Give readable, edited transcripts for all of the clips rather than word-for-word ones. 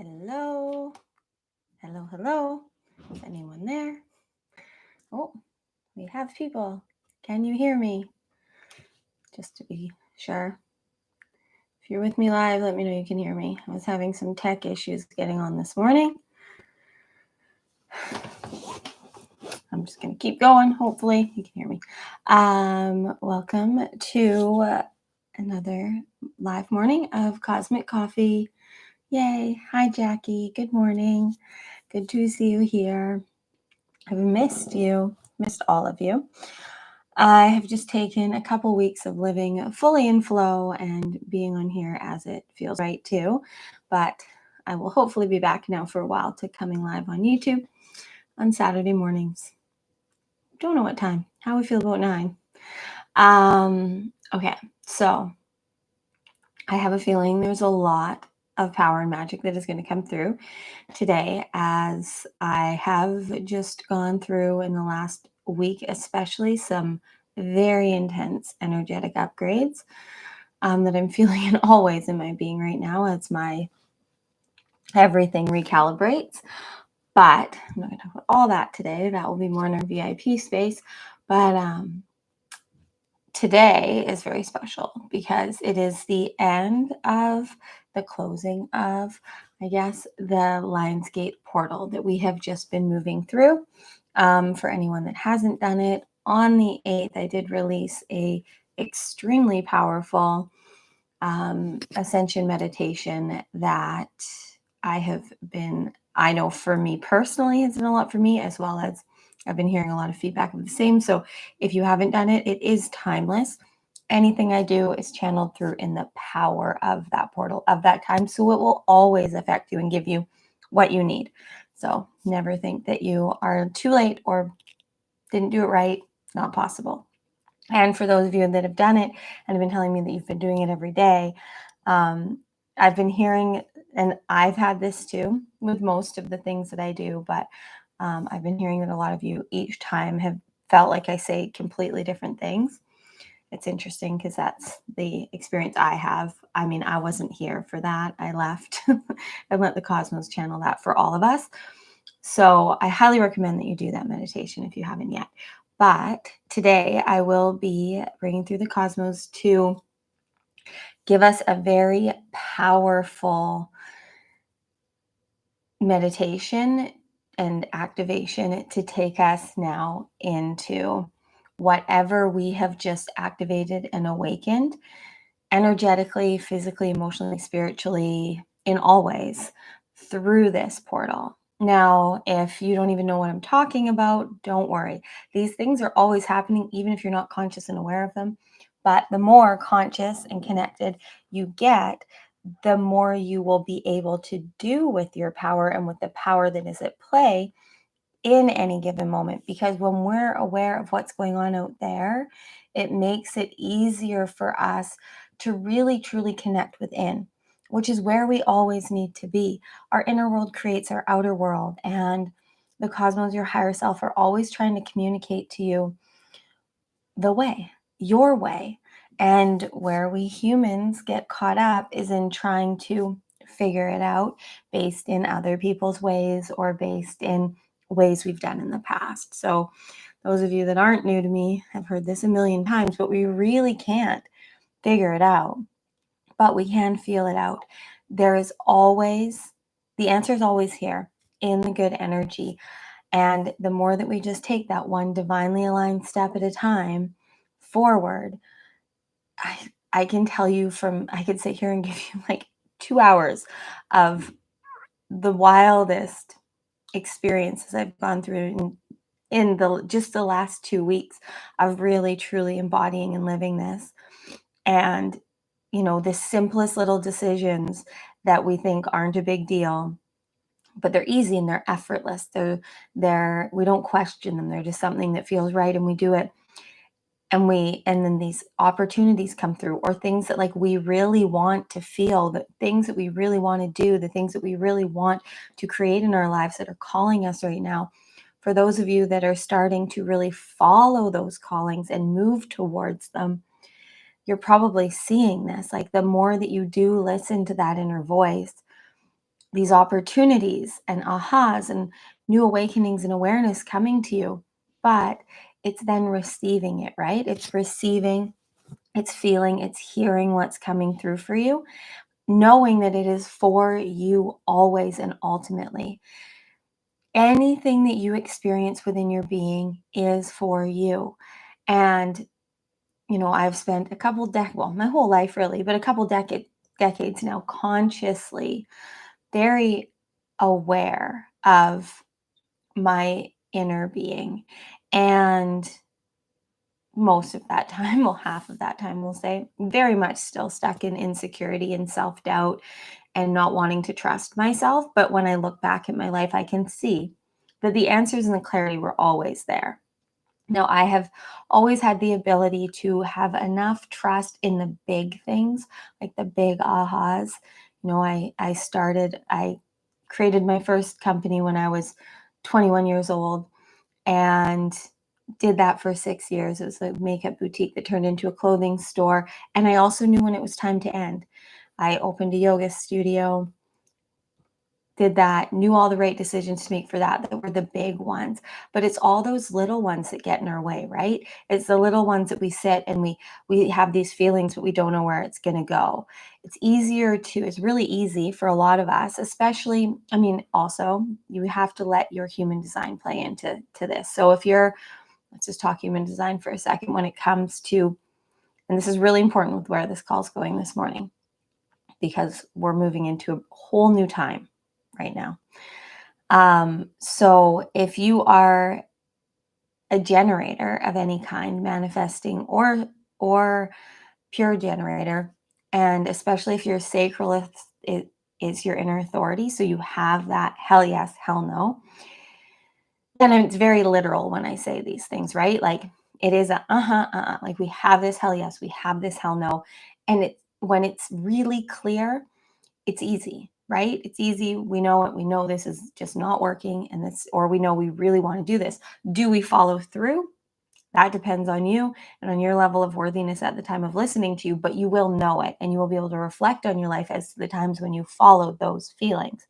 Hello, hello, hello. Is anyone there? Oh, we have people. Can you hear me? Just to be sure. If you're with me live, let me know you can hear me. I was having some tech issues getting on this morning. I'm just going to keep going. Hopefully you can hear me. Welcome to another live morning of Cosmic Coffee. Yay. Hi, Jackie. Good morning. Good to see you here. I've missed you, missed all of you. I have just taken a couple weeks of living fully in flow and being on here as it feels right too. But I will hopefully be back now for a while to coming live on YouTube on Saturday mornings. Don't know what time. How we feel about 9. Okay, so I have a feeling there's a lot of power and magic that is going to come through today, as I have just gone through in the last week, especially some very intense energetic upgrades that I'm feeling in all ways in my being right now as my everything recalibrates. But I'm not going to talk about all that today. That will be more in our VIP space. But today is very special because it is the end of the closing of, I guess, the Lionsgate portal that we have just been moving through. For anyone that hasn't done it, on the 8th, I did release a extremely powerful ascension meditation that I know for me personally has done a lot for me, as well as I've been hearing a lot of feedback of the same. So if you haven't done it, it is timeless. Anything I do is channeled through in the power of that portal of that time. So it will always affect you and give you what you need. So never think that you are too late or didn't do it right. Not possible. And for those of you that have done it and have been telling me that you've been doing it every day, I've been hearing, and I've had this too with most of the things that I do, but I've been hearing that a lot of you each time have felt like I say completely different things. It's interesting because that's the experience I have. I mean, I wasn't here for that. I left and let the cosmos channel that for all of us. So I highly recommend that you do that meditation if you haven't yet. But today I will be bringing through the cosmos to give us a very powerful meditation and activation to take us now into whatever we have just activated and awakened energetically, physically, emotionally, spiritually, in all ways through this portal. Now, if you don't even know what I'm talking about, don't worry. These things are always happening, even if you're not conscious and aware of them. But the more conscious and connected you get, the more you will be able to do with your power and with the power that is at play in any given moment. Because when we're aware of what's going on out there, it makes it easier for us to really truly connect within, which is where we always need to be. Our inner world creates our outer world, and the cosmos, your higher self, are always trying to communicate to you the way, your way. And where we humans get caught up is in trying to figure it out based in other people's ways or based in ways we've done in the past. So those of you that aren't new to me have heard this a million times, but we really can't figure it out, but we can feel it out. There is always, the answer is always here in the good energy. And the more that we just take that one divinely aligned step at a time forward, I can tell you I could sit here and give you like 2 hours of the wildest experiences I've gone through in just the last 2 weeks of really truly embodying and living this. And the simplest little decisions that we think aren't a big deal, but they're easy and they're effortless. We don't question them. They're just something that feels right, and we do it. And then these opportunities come through, or things that like we really want to feel, the things that we really want to do, the things that we really want to create in our lives that are calling us right now. For those of you that are starting to really follow those callings and move towards them, you're probably seeing this. Like the more that you do listen to that inner voice, these opportunities and ahas and new awakenings and awareness coming to you. But it's then receiving it, right? It's receiving, it's feeling, it's hearing what's coming through for you, knowing that it is for you always and ultimately. Anything that you experience within your being is for you. And, I've spent a couple well, my whole life really, but a couple decades now consciously very aware of my inner being. And most of that time, well, half of that time, we'll say, very much still stuck in insecurity and self doubt and not wanting to trust myself. But when I look back at my life, I can see that the answers and the clarity were always there. Now, I have always had the ability to have enough trust in the big things, like the big ahas. I created my first company when I was 21 years old and did that for 6 years. It was a makeup boutique that turned into a clothing store. And I also knew when it was time to end. I opened a yoga studio, did that, knew all the right decisions to make for that were the big ones. But it's all those little ones that get in our way, right? It's the little ones that we sit and we have these feelings, but we don't know where it's going to go. It's really easy for a lot of us, especially, I mean, also you have to let your human design play into this. So let's just talk human design for a second when it comes to, and this is really important with where this call's going this morning, because we're moving into a whole new time right now. So if you are a generator of any kind, manifesting or pure generator, and especially if your sacral is your inner authority, so you have that hell yes, hell no. And it's very literal when I say these things, right? Like it is a like we have this hell yes, we have this hell no. And when it's really clear, it's easy, right? It's easy. We know it. We know this is just not working or we know we really want to do this. Do we follow through? That depends on you and on your level of worthiness at the time of listening to you, but you will know it and you will be able to reflect on your life as to the times when you followed those feelings.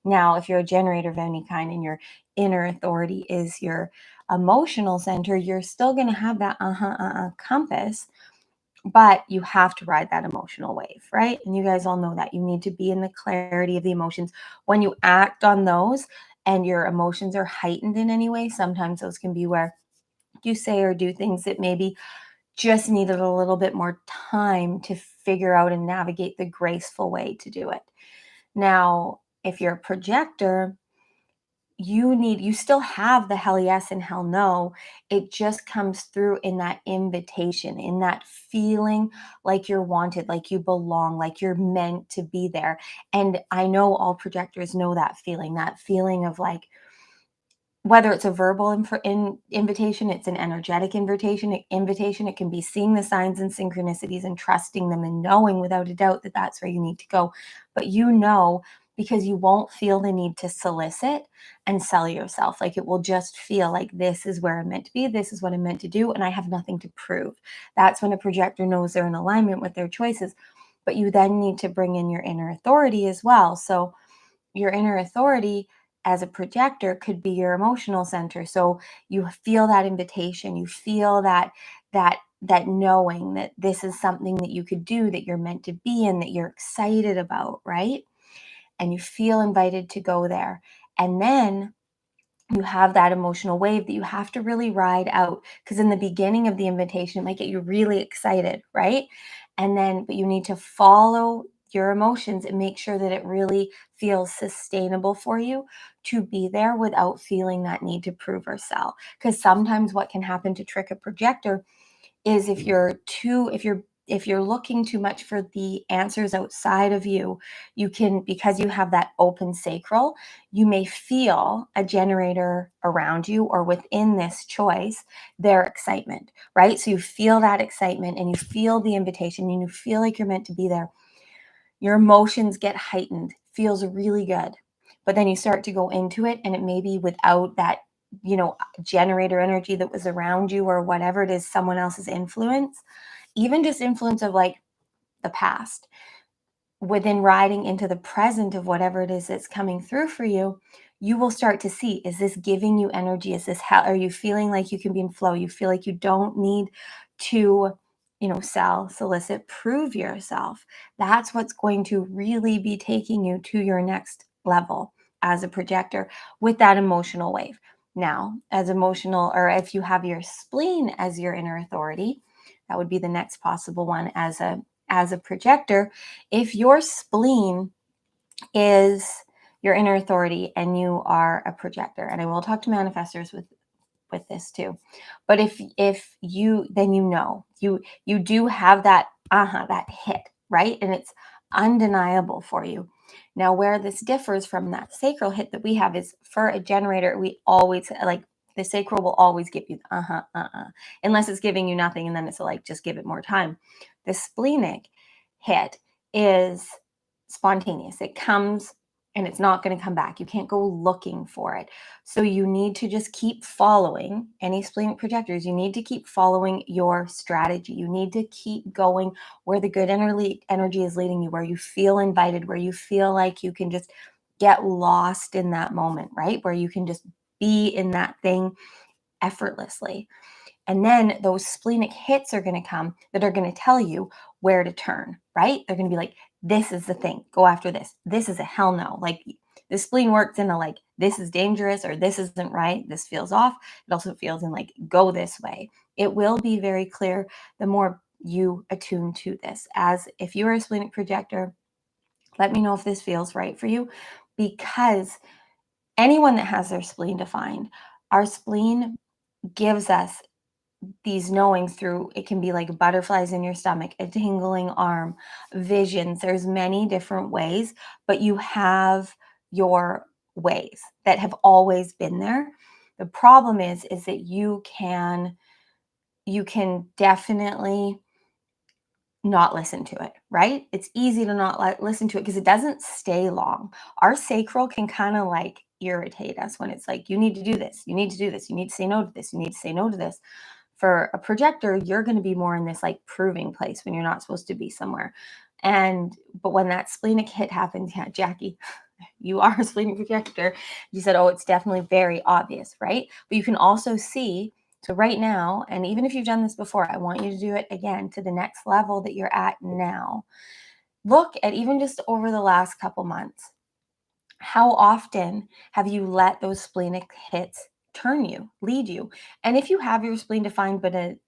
Now, if you're a generator of any kind and your inner authority is your emotional center, you're still going to have that compass, but you have to ride that emotional wave, right? And you guys all know that you need to be in the clarity of the emotions. When you act on those and your emotions are heightened in any way, sometimes those can be where you say or do things that maybe just needed a little bit more time to figure out and navigate the graceful way to do it. Now, if you're a projector, you still have the hell yes and hell no. It just comes through in that invitation, in that feeling like you're wanted, like you belong, like you're meant to be there. And I know all projectors know that feeling of like, whether it's a verbal invitation, it's an energetic invitation, it can be seeing the signs and synchronicities and trusting them and knowing without a doubt that that's where you need to go. But because you won't feel the need to solicit and sell yourself. Like it will just feel like this is where I'm meant to be, this is what I'm meant to do, and I have nothing to prove. That's when a projector knows they're in alignment with their choices. But you then need to bring in your inner authority as well. So your inner authority as a projector could be your emotional center. So you feel that invitation, you feel that knowing that this is something that you could do, that you're meant to be in, that you're excited about, right? And you feel invited to go there. And then you have that emotional wave that you have to really ride out, because in the beginning of the invitation it might get you really excited, right? But you need to follow your emotions and make sure that it really feels sustainable for you to be there without feeling that need to prove or sell. Because sometimes what can happen to trick a projector is if you're looking too much for the answers outside of you, you can, because you have that open sacral, you may feel a generator around you or within this choice, their excitement, right? So you feel that excitement and you feel the invitation and you feel like you're meant to be there. Your emotions get heightened, feels really good. But then you start to go into it and it may be without that, generator energy that was around you or whatever it is, someone else's influence, even just influence of like the past. within riding into the present of whatever it is that's coming through for you, you will start to see, is this giving you energy? Is this how, are you feeling like you can be in flow? You feel like you don't need to, sell, solicit, prove yourself. That's what's going to really be taking you to your next level as a projector with that emotional wave. Now, as emotional, or if you have your spleen as your inner authority, that would be the next possible one as a projector. If your spleen is your inner authority and you are a projector, and I will talk to manifestors with this too, but if you, then you do have that that hit, right? And it's undeniable for you. Now, where this differs from that sacral hit that we have is, for a generator, we always, like, the sacral will always give you unless it's giving you nothing, and then it's like, just give it more time. The splenic hit is spontaneous. It comes and it's not going to come back. You can't go looking for it. So you need to just keep following any splenic projectors. You need to keep following your strategy. You need to keep going where the good energy is leading you, where you feel invited, where you feel like you can just get lost in that moment, right? Where you can just be in that thing effortlessly. And then those splenic hits are going to come that are going to tell you where to turn, right? They're going to be like, this is the thing, go after this. This is a hell no. Like, the spleen works in a, like, this is dangerous, or this isn't right, this feels off. It also feels in, like, go this way. It will be very clear the more you attune to this. As if you are a splenic projector, let me know if this feels right for you, because anyone that has their spleen defined, our spleen gives us these knowings through, it can be like butterflies in your stomach, a tingling arm, visions. There's many different ways, but you have your ways that have always been there. The problem is that you can definitely not listen to it, right? It's easy to not listen to it because it doesn't stay long. Our sacral can kind of like irritate us when it's like, you need to do this, you need to do this, you need to say no to this, you need to say no to this. For a projector, you're going to be more in this, like, proving place when you're not supposed to be somewhere. But when that splenic hit happens, yeah, Jackie, you are a splenic projector. You said, oh, it's definitely very obvious, right? But you can also see, so right now, and even if you've done this before, I want you to do it again to the next level that you're at now. Look at, even just over the last couple months, how often have you let those splenic hits turn you, lead you? And if you have your spleen defined but a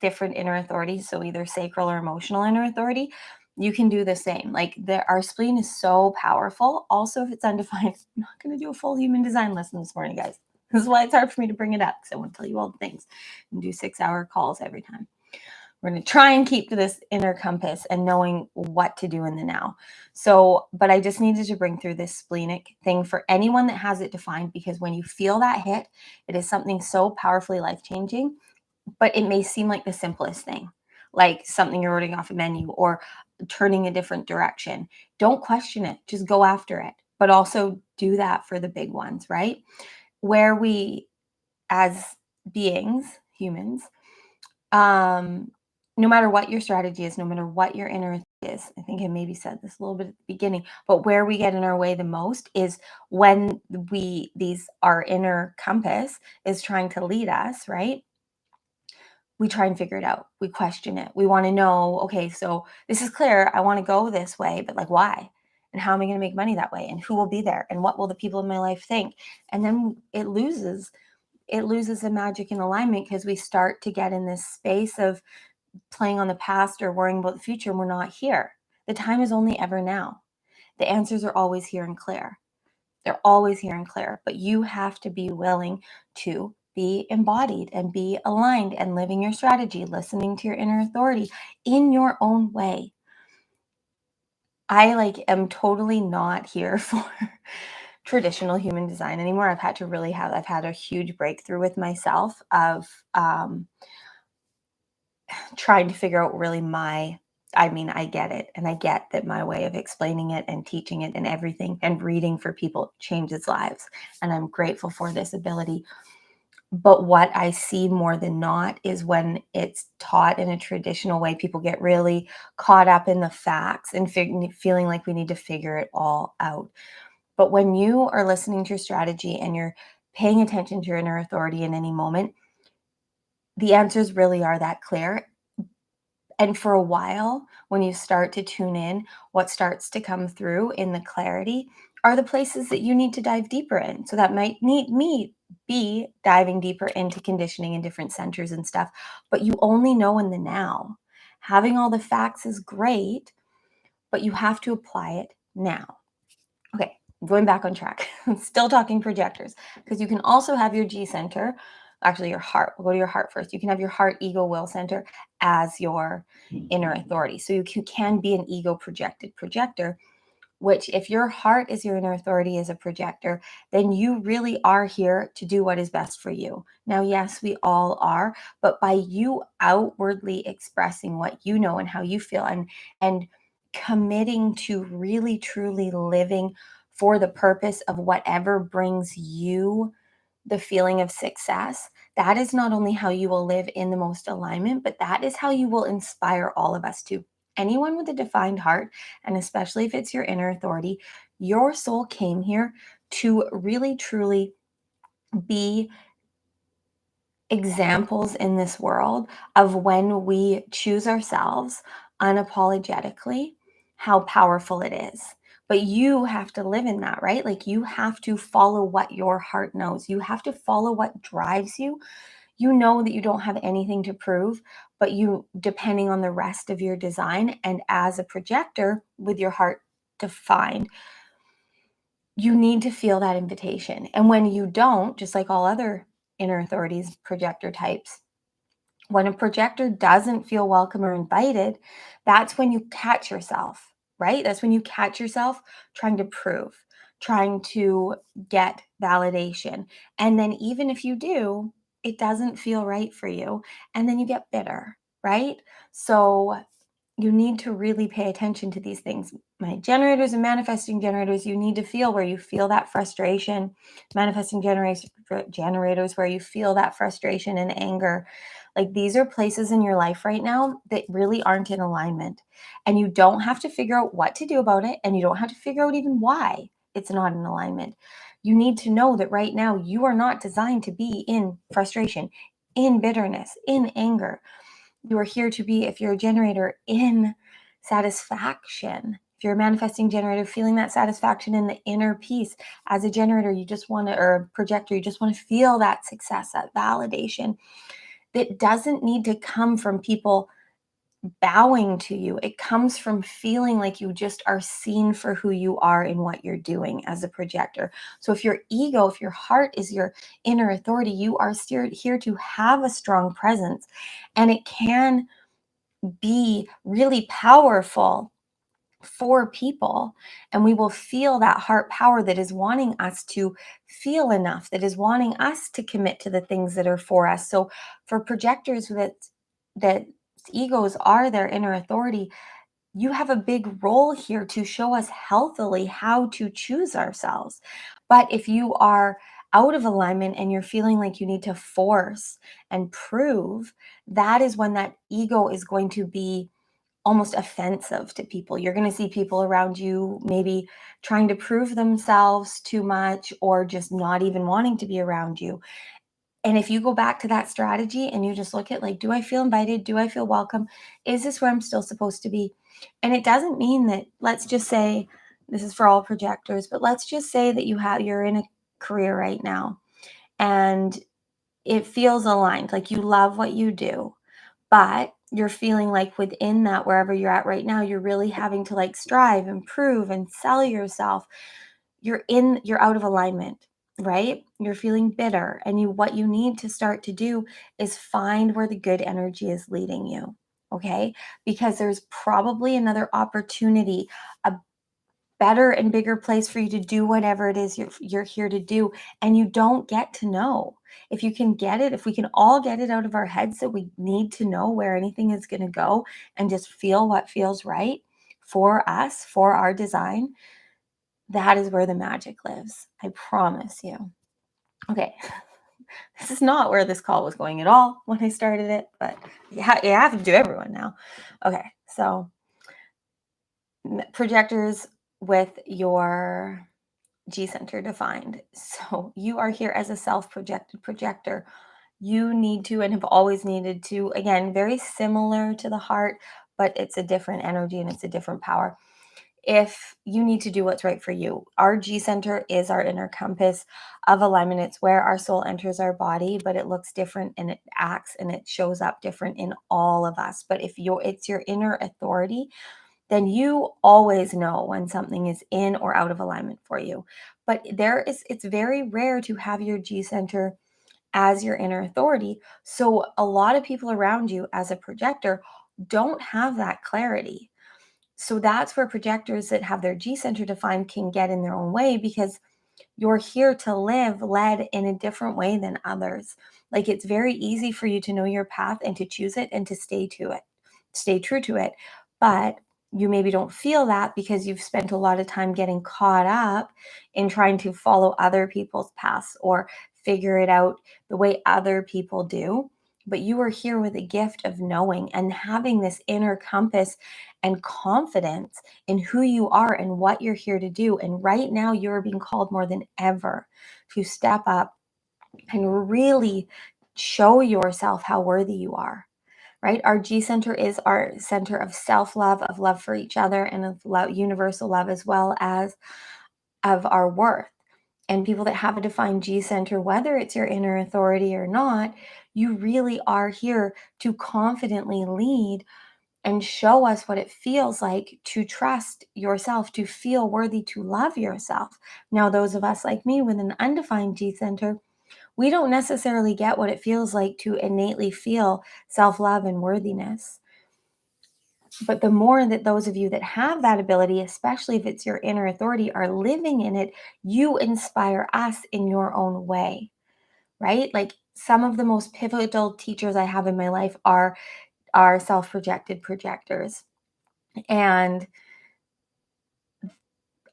different inner authority, so either sacral or emotional inner authority, you can do the same. Like, our spleen is so powerful. Also, if it's undefined, I'm not going to do a full human design lesson this morning, guys. This is why it's hard for me to bring it up, because I want to tell you all the things and do 6-hour calls every time. We're going to try and keep to this inner compass and knowing what to do in the now. So, but I just needed to bring through this splenic thing for anyone that has it defined, because when you feel that hit, it is something so powerfully life-changing, but it may seem like the simplest thing, like something you're ordering off a menu or turning a different direction. Don't question it. Just go after it. But also do that for the big ones, right? Where we, as beings, humans, um, no matter what your strategy is, no matter what your inner is, I think I maybe said this a little bit at the beginning, but where we get in our way the most is when our inner compass is trying to lead us, right? We try and figure it out. We question it. We want to know, okay, so this is clear. I want to go this way, but, like, why? And how am I going to make money that way? And who will be there? And what will the people in my life think? And then it loses the magic and alignment, because we start to get in this space of playing on the past or worrying about the future, and we're not here. The time is only ever now. The answers are always here and clear. They're always here and clear, but you have to be willing to be embodied and be aligned and living your strategy, listening to your inner authority in your own way. I am totally not here for traditional human design anymore. I've had a huge breakthrough with myself of trying to figure out really I get it. And I get that my way of explaining it and teaching it and everything and reading for people changes lives. And I'm grateful for this ability. But what I see more than not is when it's taught in a traditional way, people get really caught up in the facts and feeling like we need to figure it all out. But when you are listening to your strategy and you're paying attention to your inner authority in any moment, the answers really are that clear. And for a while, when you start to tune in, what starts to come through in the clarity are the places that you need to dive deeper in. So that might need me be diving deeper into conditioning in different centers and stuff, but you only know in the now. Having all the facts is great, but you have to apply it now. Okay, going back on track. Still talking projectors, because you can also have your G center, actually your heart. We'll go to your heart first. You can have your heart, ego, will center as your inner authority. So you can be an ego projected projector, which if your heart is your inner authority as a projector, then you really are here to do what is best for you. Now, yes, we all are, but by you outwardly expressing what you know and how you feel and committing to really truly living for the purpose of whatever brings you the feeling of success, that is not only how you will live in the most alignment, but that is how you will inspire all of us to. Anyone with a defined heart, and especially if it's your inner authority, your soul came here to really truly be examples in this world of when we choose ourselves unapologetically, how powerful it is. But you have to live in that, right? Like you have to follow what your heart knows. You have to follow what drives you. You know that you don't have anything to prove, but you, depending on the rest of your design and as a projector with your heart defined, you need to feel that invitation. And when you don't, just like all other inner authorities, projector types, when a projector doesn't feel welcome or invited, that's when you catch yourself, right? That's when you catch yourself trying to prove, trying to get validation. And then even if you do, it doesn't feel right for you. And then you get bitter, right? So you need to really pay attention to these things. My generators and manifesting generators, you need to feel where you feel that frustration. Manifesting generators where you feel that frustration and anger. Like these are places in your life right now that really aren't in alignment. And you don't have to figure out what to do about it. And you don't have to figure out even why it's not in alignment. You need to know that right now you are not designed to be in frustration, in bitterness, in anger. You are here to be, if you're a generator, in satisfaction. If you're a manifesting generator, feeling that satisfaction in the inner peace. As a generator, you just want to, or a projector, you just want to feel that success, that validation that doesn't need to come from people bowing to you. It comes from feeling like you just are seen for who you are in what you're doing as a projector. So if your ego, if your heart is your inner authority, you are here to have a strong presence. And it can be really powerful for people, and we will feel that heart power that is wanting us to feel enough, that is wanting us to commit to the things that are for us. So for projectors that egos are their inner authority, you have a big role here to show us healthily how to choose ourselves. But if you are out of alignment and you're feeling like you need to force and prove, that is when that ego is going to be almost offensive to people. You're going to see people around you maybe trying to prove themselves too much or just not even wanting to be around you. And if you go back to that strategy and you just look at like, do I feel invited? Do I feel welcome? Is this where I'm still supposed to be? And it doesn't mean that, let's just say, this is for all projectors, but let's just say that you're in a career right now and it feels aligned, like you love what you do, but you're feeling like within that, wherever you're at right now, you're really having to like strive and prove and sell yourself. You're out of alignment, right? You're feeling bitter, and what you need to start to do is find where the good energy is leading you. Okay, because there's probably another opportunity, a better and bigger place for you to do whatever it is you're here to do. And you don't get to know. If you can get it, if we can all get it out of our heads that we need to know where anything is going to go and just feel what feels right for us, for our design, that is where the magic lives. I promise you. Okay. This is not where this call was going at all when I started it, but you have to do everyone now. Okay, so projectors with your G center defined. So you are here as a self projected projector. You need to and have always needed to, again, very similar to the heart, but it's a different energy and it's a different power. If you need to do what's right for you, our G center is our inner compass of alignment. It's where our soul enters our body, but it looks different and it acts and it shows up different in all of us. But if it's your inner authority, then you always know when something is in or out of alignment for you. But it's very rare to have your G center as your inner authority. So a lot of people around you as a projector don't have that clarity. So that's where projectors that have their G center defined can get in their own way, because you're here to live led in a different way than others. Like, it's very easy for you to know your path and to choose it and to stay to it, stay true to it. But you maybe don't feel that because you've spent a lot of time getting caught up in trying to follow other people's paths or figure it out the way other people do. But you are here with a gift of knowing and having this inner compass and confidence in who you are and what you're here to do. And right now, you're being called more than ever to step up and really show yourself how worthy you are, right? Our G center is our center of self love, of love for each other, and of love, universal love, as well as of our worth. And people that have a defined G center, whether it's your inner authority or not, you really are here to confidently lead and show us what it feels like to trust yourself, to feel worthy, to love yourself. Now, those of us like me with an undefined G center, we don't necessarily get what it feels like to innately feel self love and worthiness. But the more that those of you that have that ability, especially if it's your inner authority, are living in it, you inspire us in your own way, right? Like, some of the most pivotal teachers I have in my life are self-projected projectors. And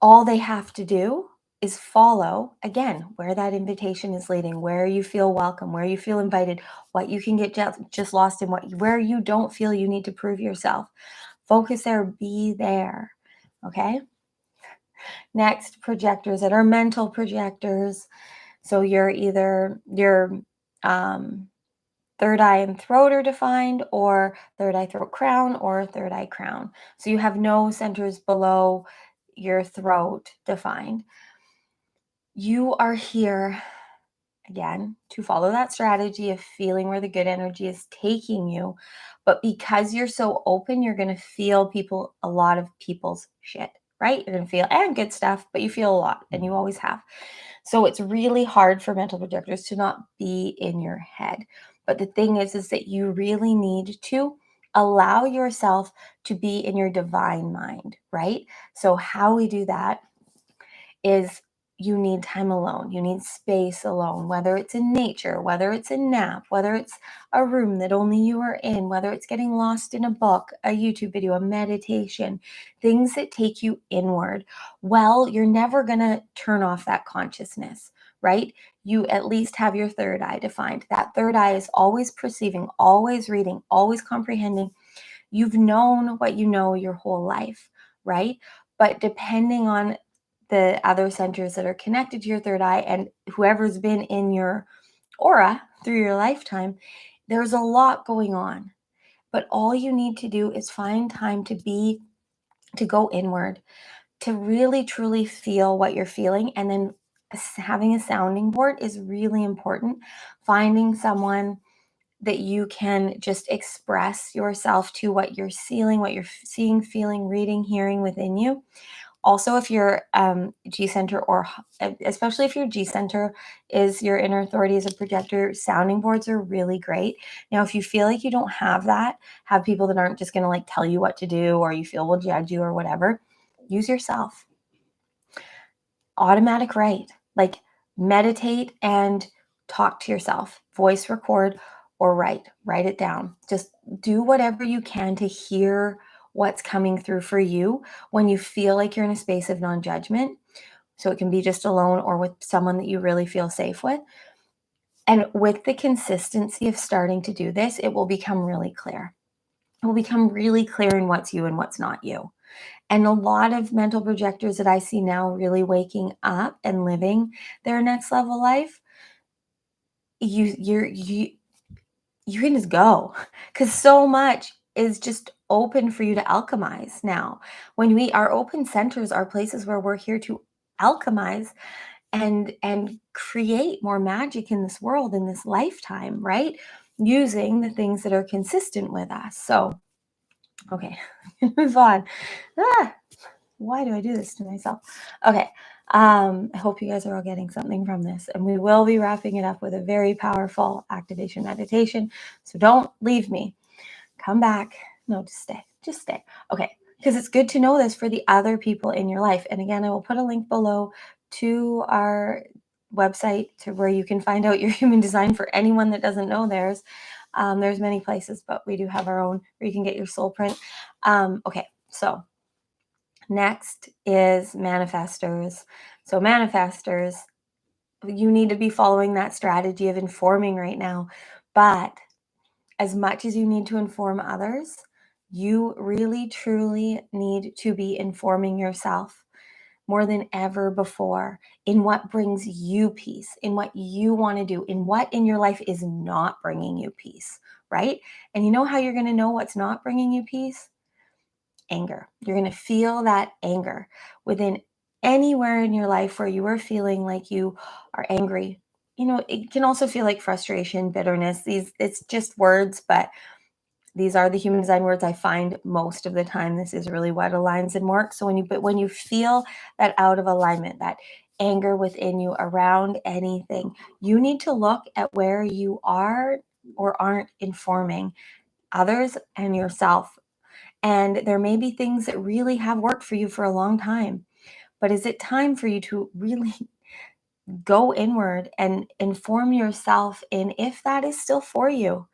all they have to do is follow, again, where that invitation is leading, where you feel welcome, where you feel invited, what you can get just lost in, where you don't feel you need to prove yourself. Focus there, be there. Okay. Next, projectors that are mental projectors. So you're either your third eye and throat are defined, or third eye, throat, crown, or third eye, crown. So you have no centers below your throat defined. You are here, again, to follow that strategy of feeling where the good energy is taking you. But because you're so open, you're going to feel a lot of people's shit, right? You're going to feel and good stuff, but you feel a lot, and you always have. So it's really hard for mental projectors to not be in your head. But the thing is that you really need to allow yourself to be in your divine mind, right? So how we do that is, you need time alone. You need space alone, whether it's in nature, whether it's a nap, whether it's a room that only you are in, whether it's getting lost in a book, a YouTube video, a meditation, things that take you inward. Well, you're never going to turn off that consciousness, right? You at least have your third eye defined. That third eye is always perceiving, always reading, always comprehending. You've known what you know your whole life, right? But depending on the other centers that are connected to your third eye and whoever's been in your aura through your lifetime, there's a lot going on. But all you need to do is find time to go inward, to really truly feel what you're feeling. And then having a sounding board is really important. Finding someone that you can just express yourself to, what you're seeing, what you're seeing, feeling, reading, hearing within you. Also, if your G center, or especially if your G center is your inner authority as a projector, sounding boards are really great. Now, if you feel like you don't have that, have people that aren't just going to like tell you what to do, or you feel will judge you or whatever, use yourself. Automatic write, like meditate and talk to yourself, voice record or write it down. Just do whatever you can to hear what's coming through for you when you feel like you're in a space of non-judgment. So it can be just alone or with someone that you really feel safe with. And with the consistency of starting to do this, it will become really clear. It will become really clear in what's you and what's not you. And a lot of mental projectors that I see now really waking up and living their next level life, you can just go, because so much is just open for you to alchemize now. When we our open centers are places where we're here to alchemize and create more magic in this world, in this lifetime, right? Using the things that are consistent with us. So, okay, move on. Ah, why do I do this to myself? Okay. I hope you guys are all getting something from this. And we will be wrapping it up with a very powerful activation meditation. So don't leave me. Come back. No, just stay. Just stay. Okay. Because it's good to know this for the other people in your life. And again, I will put a link below to our website to where you can find out your human design for anyone that doesn't know theirs. There's many places, but we do have our own where you can get your soul print. Okay. So next is manifestors. So, manifestors, you need to be following that strategy of informing right now. But as much as you need to inform others, you really truly need to be informing yourself more than ever before in what brings you peace, in what you want to do, in what in your life is not bringing you peace, right? And you know how you're going to know what's not bringing you peace? Anger. You're going to feel that anger within anywhere in your life where you are feeling like you are angry. You know, it can also feel like frustration, bitterness. These it's just words, but these are the human design words I find most of the time. This is really what aligns and works. So when you feel that out of alignment, that anger within you around anything, you need to look at where you are or aren't informing others and yourself. And there may be things that really have worked for you for a long time. But is it time for you to really go inward and inform yourself in if that is still for you?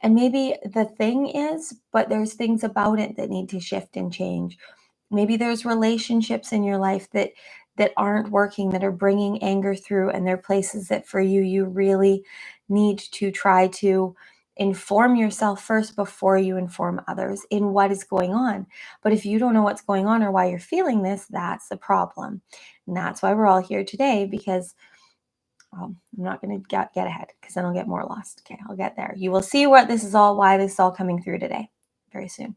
And maybe the thing is, but there's things about it that need to shift and change. Maybe there's relationships in your life that aren't working, that are bringing anger through, and they're places that for you you really need to try to inform yourself first before you inform others in what is going on. But if you don't know what's going on or why you're feeling this, that's the problem. And that's why we're all here today, because I'm not going to get ahead because then I'll get more lost. Okay, I'll get there. You will see what this is all, why this is all coming through today very soon.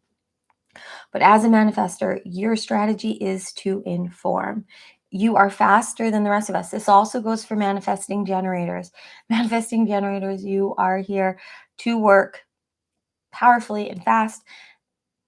But as a manifester, your strategy is to inform. You are faster than the rest of us. This also goes for manifesting generators. Manifesting generators, you are here to work powerfully and fast,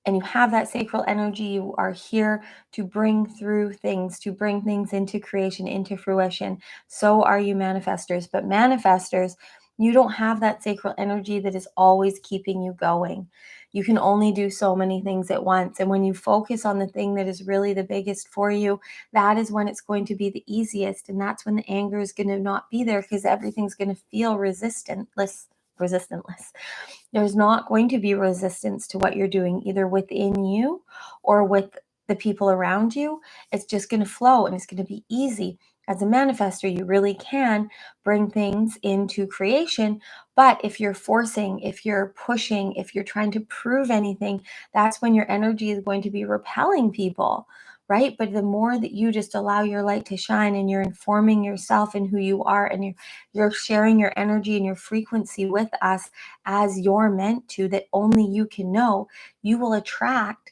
and you have that sacral energy. You are here to bring through things, to bring things into creation, into fruition. So are you manifestors. But manifestors, you don't have that sacral energy that is always keeping you going. You can only do so many things at once. And when you focus on the thing that is really the biggest for you, that is when it's going to be the easiest. And that's when the anger is going to not be there, because everything's going to feel resistantless. There's not going to be resistance to what you're doing, either within you or with the people around you. It's just going to flow and it's going to be easy. As a manifester, you really can bring things into creation. But if you're forcing, if you're pushing, if you're trying to prove anything, that's when your energy is going to be repelling people, right? But the more that you just allow your light to shine and you're informing yourself and who you are, and you're sharing your energy and your frequency with us as you're meant to, that only you can know, you will attract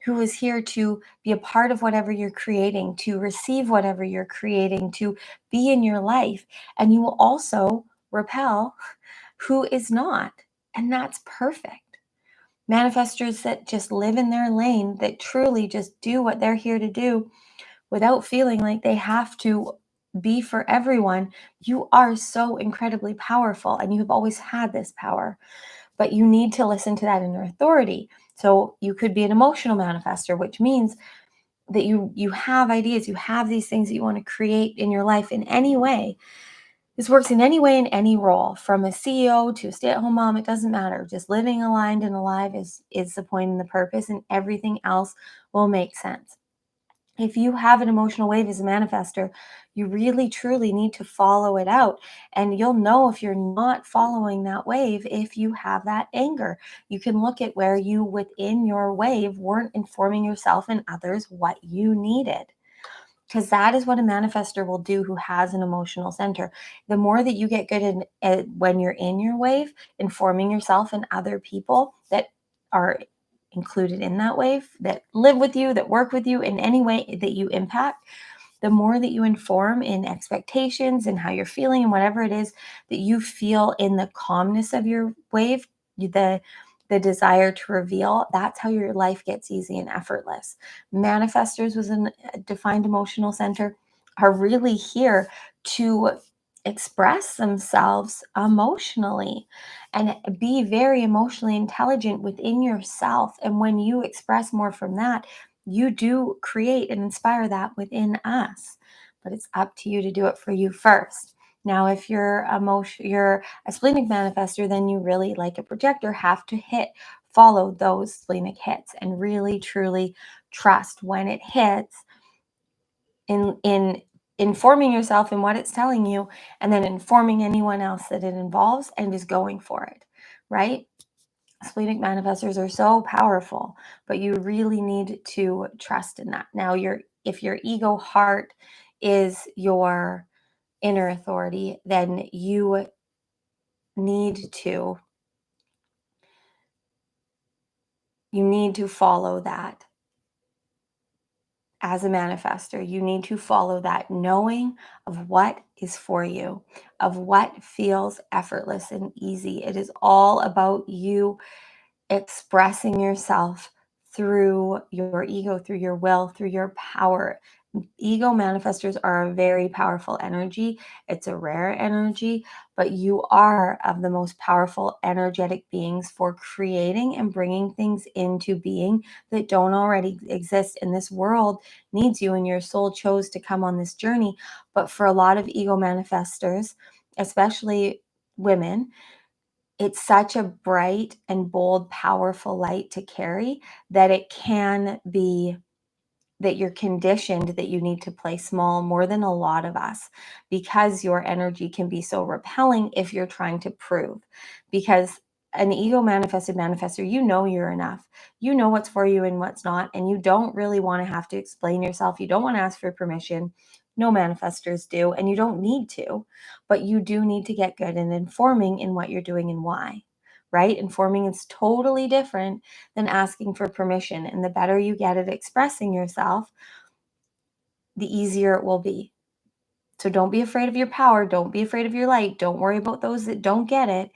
who is here to be a part of whatever you're creating, to receive whatever you're creating, to be in your life. And you will also repel who is not. And that's perfect. Manifestors that just live in their lane, that truly just do what they're here to do without feeling like they have to be for everyone. You are so incredibly powerful, and you have always had this power, but you need to listen to that inner authority. So you could be an emotional manifester, which means that you have ideas, you have these things that you want to create in your life in any way. This works in any way, in any role, from a CEO to a stay-at-home mom. It doesn't matter. Just living aligned and alive is the point and the purpose, and everything else will make sense. If you have an emotional wave as a manifester, you really truly need to follow it out. And you'll know if you're not following that wave if you have that anger. You can look at where you within your wave weren't informing yourself and others what you needed. Because that is what a manifester will do who has an emotional center. The more that you get good at when you're in your wave, informing yourself and other people that are included in that wave, that live with you, that work with you in any way that you impact, the more that you inform in expectations and how you're feeling and whatever it is that you feel in the calmness of your wave, the desire to reveal, that's how your life gets easy and effortless. Manifestors with a defined emotional center are really here to express themselves emotionally and be very emotionally intelligent within yourself. And when you express more from that, you do create and inspire that within us. But it's up to you to do it for you first. Now, if you're a splenic manifester, then you really, like a projector, have to follow those splenic hits and really truly trust when it hits in informing yourself in what it's telling you, and then informing anyone else that it involves and just going for it, right? Splenic manifestors are so powerful, but you really need to trust in that. Now, if your ego heart is your inner authority, then need to you need to follow that. As a manifester, you need to follow that knowing of what is for you, of what feels effortless and easy. It is all about you expressing yourself through your ego, through your will, through your power. Ego manifestors are a very powerful energy. It's a rare energy, but you are of the most powerful energetic beings for creating and bringing things into being that don't already exist. And this world needs you, and your soul chose to come on this journey. But for a lot of ego manifestors, especially women, it's such a bright and bold, powerful light to carry that it can be that you're conditioned that you need to play small more than a lot of us, because your energy can be so repelling if you're trying to prove. Because an ego manifested manifestor, you know you're enough. You know what's for you and what's not, and you don't really want to have to explain yourself. You don't want to ask for permission. No manifestors do, and you don't need to, but you do need to get good in informing in what you're doing and why. Right? Informing is totally different than asking for permission. And the better you get at expressing yourself, the easier it will be. So don't be afraid of your power. Don't be afraid of your light. Don't worry about those that don't get it.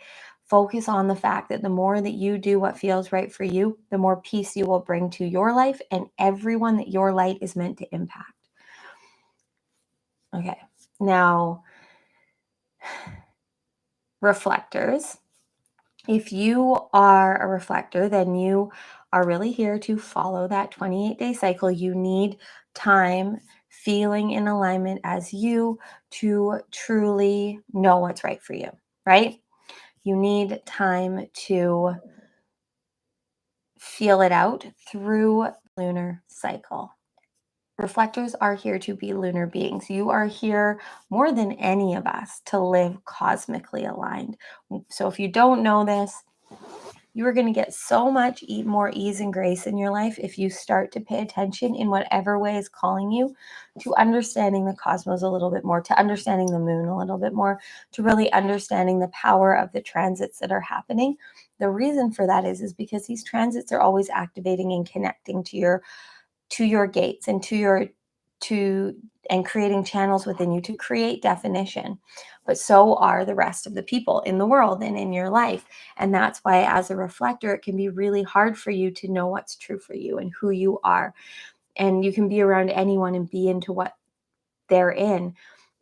Focus on the fact that the more that you do what feels right for you, the more peace you will bring to your life and everyone that your light is meant to impact. Okay. Now, reflectors. If you are a reflector, then you are really here to follow that 28-day cycle. You need time feeling in alignment as you to truly know what's right for you, right? You need time to feel it out through lunar cycle. Reflectors are here to be lunar beings. You are here more than any of us to live cosmically aligned. So if you don't know this, you are going to get so much more ease and grace in your life if you start to pay attention in whatever way is calling you to understanding the cosmos a little bit more, to understanding the moon a little bit more, to really understanding the power of the transits that are happening. The reason for that is because these transits are always activating and connecting to your gates and to and creating channels within you to create definition. But so are the rest of the people in the world and in your life. And that's why, as a reflector, it can be really hard for you to know what's true for you and who you are. And you can be around anyone and be into what they're in.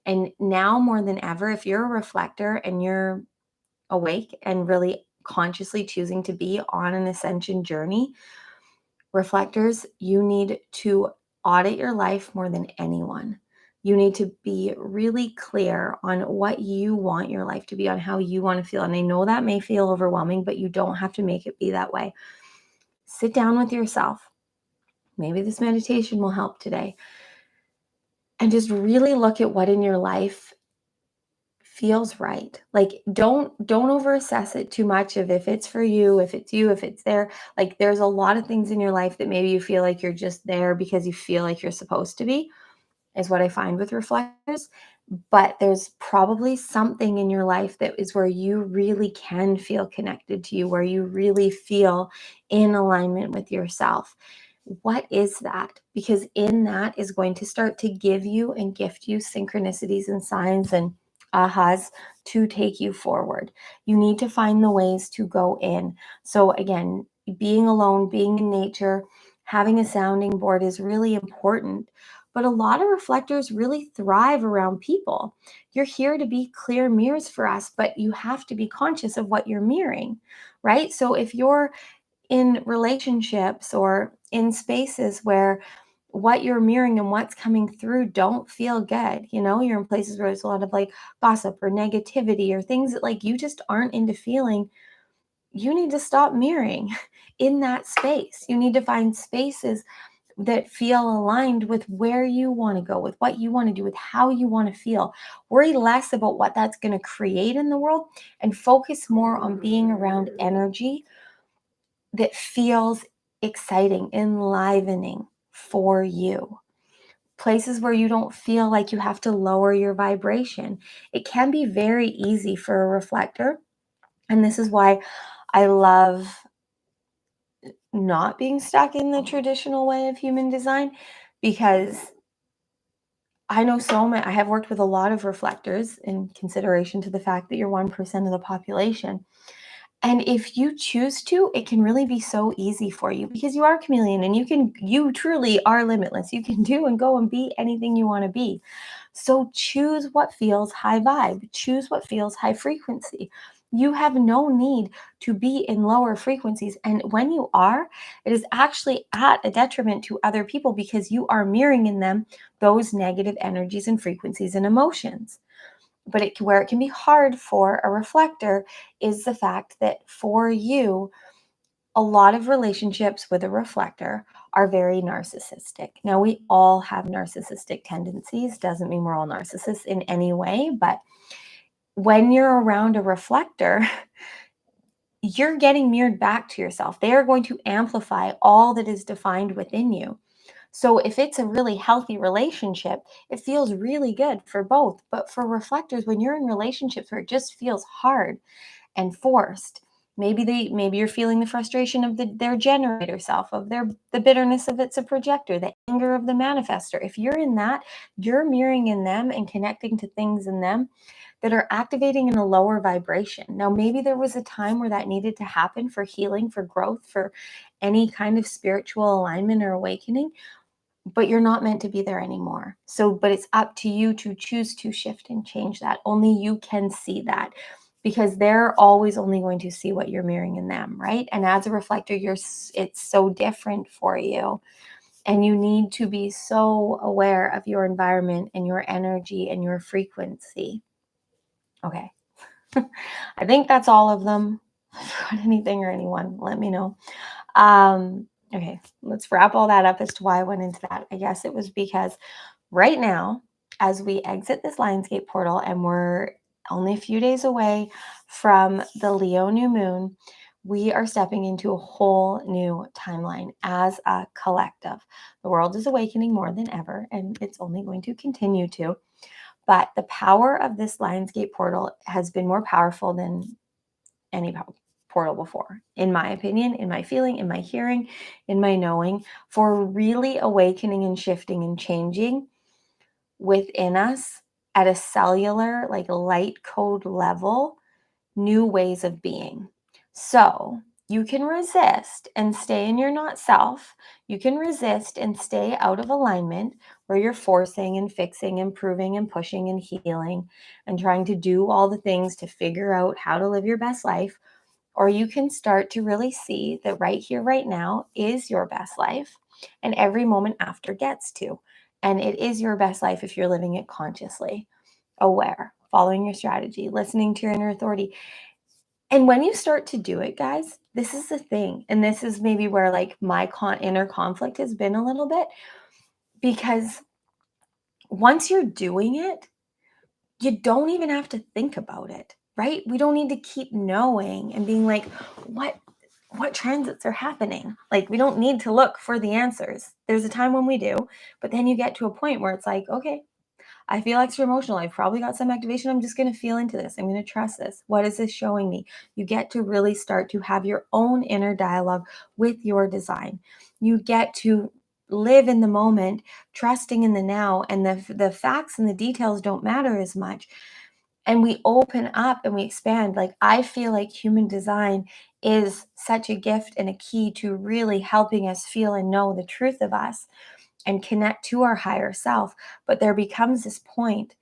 And now more than ever, if you're a reflector and you're awake and really consciously choosing to be on an ascension journey, reflectors, you need to audit your life more than anyone. You need to be really clear on what you want your life to be, on how you want to feel. And I know that may feel overwhelming, but you don't have to make it be that way. Sit down with yourself. Maybe this meditation will help today. And just really look at what in your life feels right. Like don't over assess it too much of if it's for you, if it's you, if it's there. Like there's a lot of things in your life that maybe you feel like you're just there because you feel like you're supposed to be, is what I find with reflectors. But there's probably something in your life that is where you really can feel connected to you, where you really feel in alignment with yourself. What is that? Because in that is going to start to give you and gift you synchronicities and signs and ahas to take you forward. You need to find the ways to go in. So again, being alone, being in nature, having a sounding board is really important. But a lot of reflectors really thrive around people. You're here to be clear mirrors for us, but you have to be conscious of what you're mirroring, right? So if you're in relationships or in spaces where what you're mirroring and what's coming through don't feel good, you're in places where there's a lot of like gossip or negativity or things that like you just aren't into feeling, you need to stop mirroring in that space. You need to find spaces that feel aligned with where you want to go, with what you want to do, with how you want to feel. Worry less about what that's going to create in the world and focus more on being around energy that feels exciting, enlivening for you. Places where you don't feel like you have to lower your vibration. It can be very easy for a reflector. And this is why I love not being stuck in the traditional way of human design, because I know I have worked with a lot of reflectors in consideration to the fact that you're 1% of the population. And if you choose to, it can really be so easy for you because you are a chameleon and you truly are limitless. You can do and go and be anything you want to be. So choose what feels high vibe, choose what feels high frequency. You have no need to be in lower frequencies. And when you are, it is actually at a detriment to other people because you are mirroring in them those negative energies and frequencies and emotions. But where it can be hard for a reflector is the fact that for you, a lot of relationships with a reflector are very narcissistic. Now, we all have narcissistic tendencies. Doesn't mean we're all narcissists in any way, but when you're around a reflector, you're getting mirrored back to yourself. They are going to amplify all that is defined within you. So if it's a really healthy relationship, it feels really good for both. But for reflectors, when you're in relationships where it just feels hard and forced, maybe you're feeling the frustration of their generator self, of the bitterness of it's a projector, the anger of the manifestor. If you're in that, you're mirroring in them and connecting to things in them that are activating in a lower vibration. Now, maybe there was a time where that needed to happen for healing, for growth, for any kind of spiritual alignment or awakening, but you're not meant to be there anymore. So, but it's up to you to choose to shift and change that. Only you can see that because they're always only going to see what you're mirroring in them, right? And as a reflector, it's so different for you. And you need to be so aware of your environment and your energy and your frequency. Okay. I think that's all of them. If I forgot anything or anyone, let me know. Okay, let's wrap all that up as to why I went into that. I guess it was because right now, as we exit this Lionsgate portal and we're only a few days away from the Leo new moon, we are stepping into a whole new timeline as a collective. The world is awakening more than ever, and it's only going to continue to. But the power of this Lionsgate portal has been more powerful than any portal before, in my opinion, in my feeling, in my hearing, in my knowing, for really awakening and shifting and changing within us at a cellular, like light code level, new ways of being. So you can resist and stay in your not self. You can resist and stay out of alignment where you're forcing and fixing and proving and pushing and healing and trying to do all the things to figure out how to live your best life. Or you can start to really see that right here, right now is your best life, and every moment after gets to. And it is your best life if you're living it consciously, aware, following your strategy, listening to your inner authority. And when you start to do it, guys, this is the thing. And this is maybe where like my inner conflict has been a little bit, because once you're doing it, you don't even have to think about it, right? We don't need to keep knowing and being like, what transits are happening? Like, we don't need to look for the answers. There's a time when we do, but then you get to a point where it's like, okay, I feel extra emotional. I've probably got some activation. I'm just going to feel into this. I'm going to trust this. What is this showing me? You get to really start to have your own inner dialogue with your design. You get to live in the moment, trusting in the now, and the facts and the details don't matter as much. And we open up and we expand. Like, I feel like human design is such a gift and a key to really helping us feel and know the truth of us and connect to our higher self. But there becomes this point,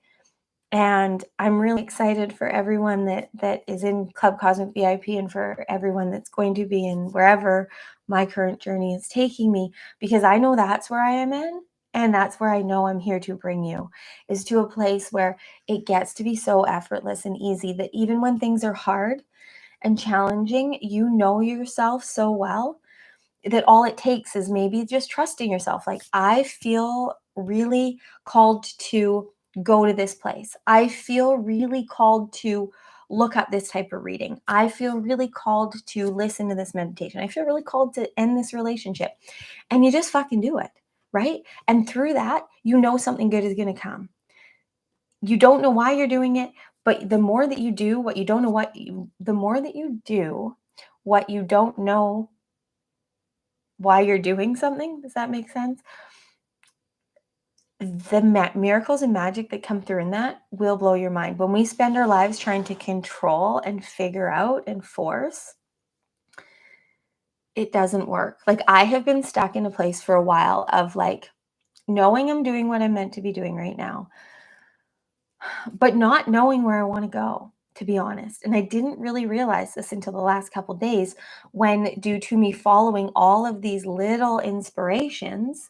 and I'm really excited for everyone that is in Club Cosmic VIP, and for everyone that's going to be in wherever my current journey is taking me, because I know that's where I am in. And that's where I know I'm here to bring you, is to a place where it gets to be so effortless and easy that even when things are hard and challenging, you know yourself so well that all it takes is maybe just trusting yourself. Like, I feel really called to go to this place. I feel really called to look up this type of reading. I feel really called to listen to this meditation. I feel really called to end this relationship. And you just fucking do it, right? And through that, you know something good is going to come. You don't know why you're doing it, but the more that you do what you don't know the more that you do what you don't know why you're doing something, does that make sense? The miracles and magic that come through in that will blow your mind. When we spend our lives trying to control and figure out and force, it doesn't work. Like, I have been stuck in a place for a while of like knowing I'm doing what I'm meant to be doing right now, but not knowing where I want to go, to be honest. And I didn't really realize this until the last couple days, when, due to me following all of these little inspirations,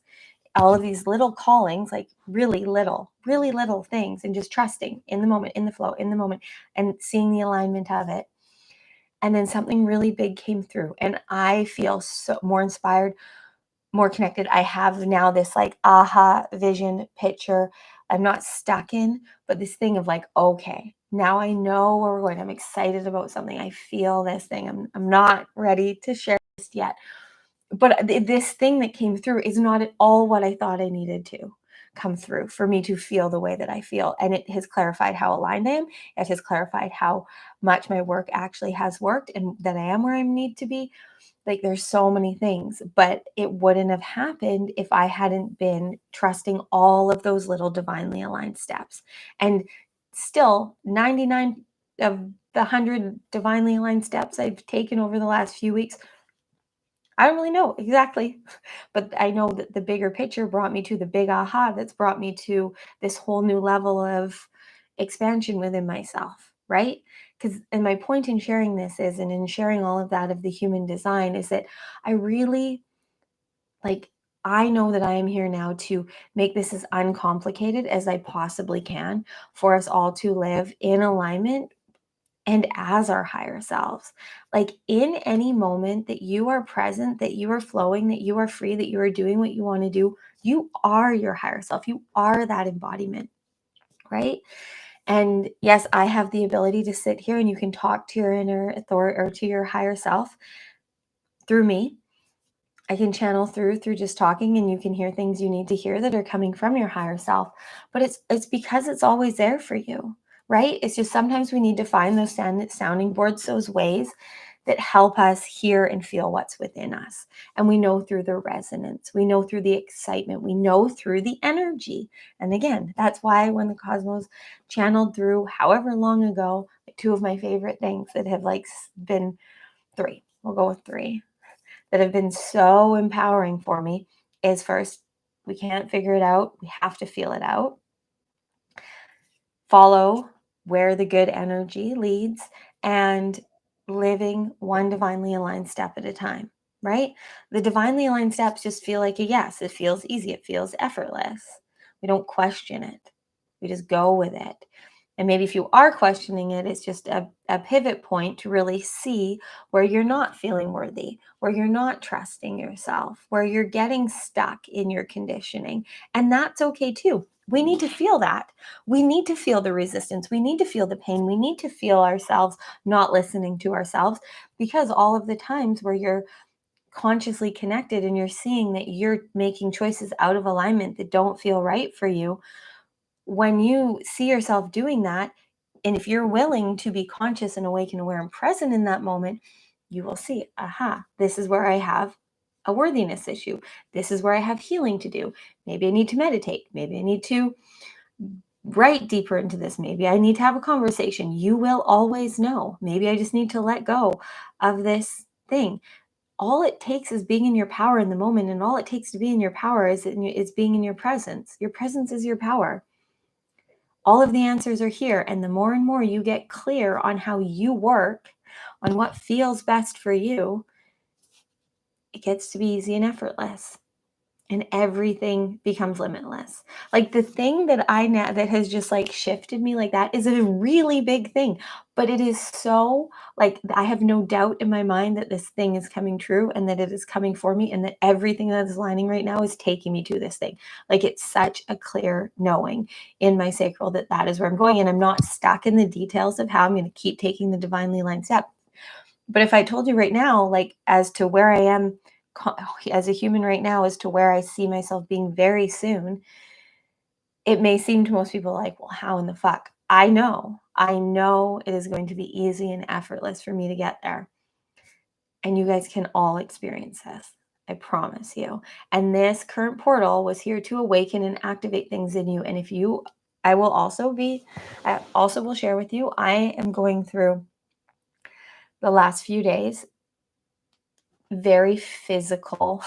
all of these little callings, like really little things, and just trusting in the moment, in the flow, in the moment, and seeing the alignment of it. And then something really big came through, and I feel so more inspired, more connected. I have now this like aha vision picture I'm not stuck in, but this thing of like, okay, now I know where we're going. I'm excited about something. I feel this thing. I'm not ready to share this yet, but this thing that came through is not at all what I thought I needed to come through for me to feel the way that I feel. And it has clarified how aligned I am. It has clarified how much my work actually has worked and that I am where I need to be. Like, there's so many things, but it wouldn't have happened if I hadn't been trusting all of those little divinely aligned steps. And still, 99 of the 100 divinely aligned steps I've taken over the last few weeks, I don't really know exactly, but I know that the bigger picture brought me to the big aha that's brought me to this whole new level of expansion within myself, right? Because, and my point in sharing this is, and in sharing all of that of the human design, is that I really like, I know that I am here now to make this as uncomplicated as I possibly can for us all to live in alignment and as our higher selves. Like, in any moment that you are present, that you are flowing, that you are free, that you are doing what you want to do, you are your higher self. You are that embodiment, right? And yes, I have the ability to sit here and you can talk to your inner authority or to your higher self through me. I can channel through just talking, and you can hear things you need to hear that are coming from your higher self. But it's because it's always there for you, right? It's just sometimes we need to find those sounding boards, those ways that help us hear and feel what's within us. And we know through the resonance, we know through the excitement, we know through the energy. And again, that's why when the cosmos channeled through however long ago, like two of my favorite things that have like been three, we'll go with three, that have been so empowering for me is, first, we can't figure it out. We have to feel it out. Follow where the good energy leads, and living one divinely aligned step at a time, right? The divinely aligned steps just feel like a yes. It feels easy. It feels effortless. We don't question it. We just go with it. And maybe if you are questioning it, it's just a pivot point to really see where you're not feeling worthy, where you're not trusting yourself, where you're getting stuck in your conditioning. And that's okay too. We need to feel that. We need to feel the resistance. We need to feel the pain. We need to feel ourselves not listening to ourselves, because all of the times where you're consciously connected and you're seeing that you're making choices out of alignment that don't feel right for you, when you see yourself doing that, and if you're willing to be conscious and awake and aware and present in that moment, you will see, aha, this is where I have a worthiness issue. This is where I have healing to do. Maybe I need to meditate. Maybe I need to write deeper into this. Maybe I need to have a conversation. You will always know. Maybe I just need to let go of this thing. All it takes is being in your power in the moment, and all it takes to be in your power is being in your presence. Your presence is your power. All of the answers are here. And the more and more you get clear on how you work, on what feels best for you, it gets to be easy and effortless. And everything becomes limitless. Like the thing that that has just like shifted me like that is a really big thing, but it is so like I have no doubt in my mind that this thing is coming true and that it is coming for me and that everything that is lining right now is taking me to this thing. Like it's such a clear knowing in my sacral that that is where I'm going, and I'm not stuck in the details of how I'm going to keep taking the divinely lined step. But if I told you right now, like as to where I am as a human right now, as to where I see myself being very soon, it may seem to most people like, well, how in the fuck? I know it is going to be easy and effortless for me to get there. And you guys can all experience this. I promise you. And this current portal was here to awaken and activate things in you. And if you, I also will share with you, I am going through the last few days very physical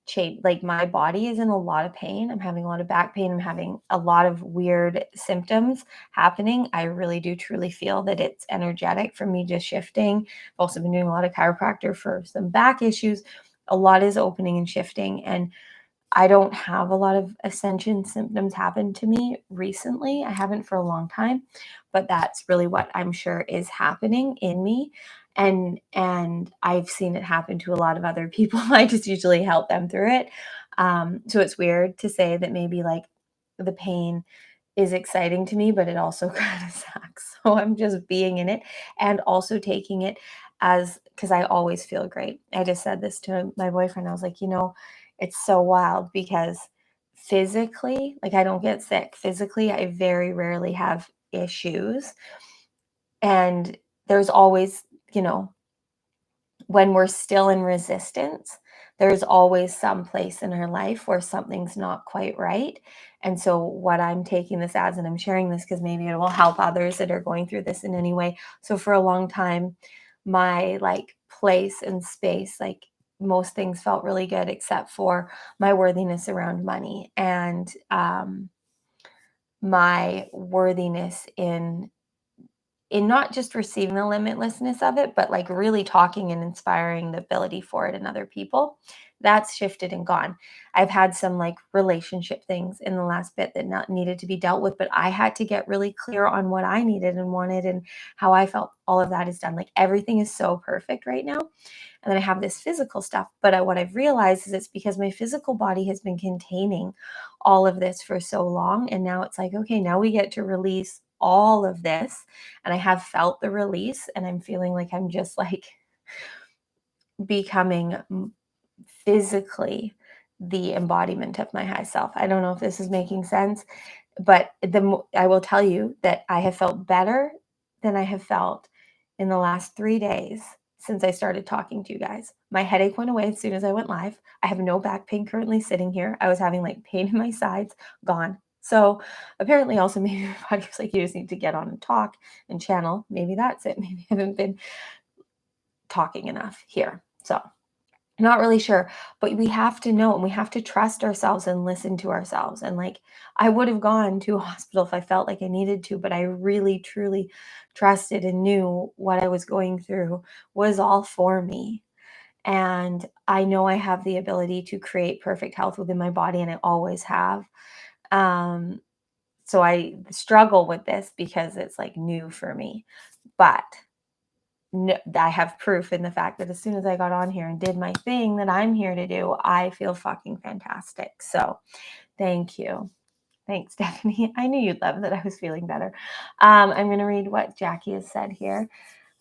change. Like my body is in a lot of pain. I'm having a lot of back pain. I'm having a lot of weird symptoms happening. I really do truly feel that it's energetic from me just shifting. I've also been doing a lot of chiropractor for some back issues. A lot is opening and shifting. And I don't have a lot of ascension symptoms happen to me recently. I haven't for a long time, but that's really what I'm sure is happening in me. And I've seen it happen to a lot of other people. I just usually help them through it. So it's weird to say that maybe like the pain is exciting to me, but it also kind of sucks. So I'm just being in it and also taking it as, because I always feel great. I just said this to my boyfriend. I was like, it's so wild because physically, like I don't get sick. Physically, I very rarely have issues. And there's always, when we're still in resistance, there's always some place in our life where something's not quite right. And so, what I'm taking this as, and I'm sharing this because maybe it will help others that are going through this in any way. So, for a long time, my like place and space, like most things felt really good except for my worthiness around money and my worthiness in not just receiving the limitlessness of it, but like really talking and inspiring the ability for it in other people. That's shifted and gone. I've had some like relationship things in the last bit that not needed to be dealt with, but I had to get really clear on what I needed and wanted and how I felt. All of that is done. Like everything is so perfect right now. And then I have this physical stuff. But what I've realized is it's because my physical body has been containing all of this for so long. And now it's like, okay, now we get to release all of this. And I have felt the release, and I'm feeling like I'm just like becoming physically the embodiment of my high self. I don't know if this is making sense, but I will tell you that I have felt better than I have felt in the last 3 days since I started talking to you guys. My headache went away as soon as I went live. I have no back pain currently sitting here. I was having like pain in my sides, gone. So apparently also maybe my body was like, you just need to get on and talk and channel. Maybe that's it. Maybe I haven't been talking enough here. So not really sure, but we have to know and we have to trust ourselves and listen to ourselves. And like, I would have gone to a hospital if I felt like I needed to, but I really, truly trusted and knew what I was going through was all for me. And I know I have the ability to create perfect health within my body, and I always have. Um, So I struggle with this because it's like new for me. But no, I have proof in the fact that as soon as I got on here and did my thing that I'm here to do, I feel fucking fantastic. So thank you. Thanks, Stephanie. I knew you'd love that I was feeling better. I'm going to read what Jackie has said here.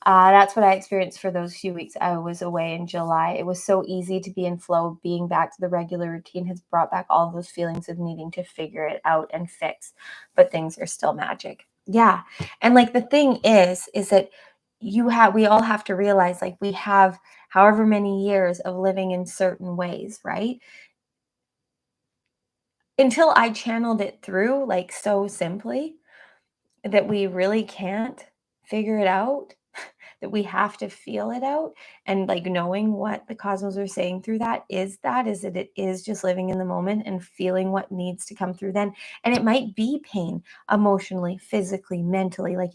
That's what I experienced for those few weeks I was away in July. It was so easy to be in flow. Being back to the regular routine has brought back all those feelings of needing to figure it out and fix, but things are still magic. Yeah. And like the thing is that we all have to realize like we have however many years of living in certain ways, right? Until I channeled it through like so simply that we really can't figure it out, that we have to feel it out, and like knowing what the cosmos are saying through that is that it is just living in the moment and feeling what needs to come through then. And it might be pain emotionally, physically, mentally, like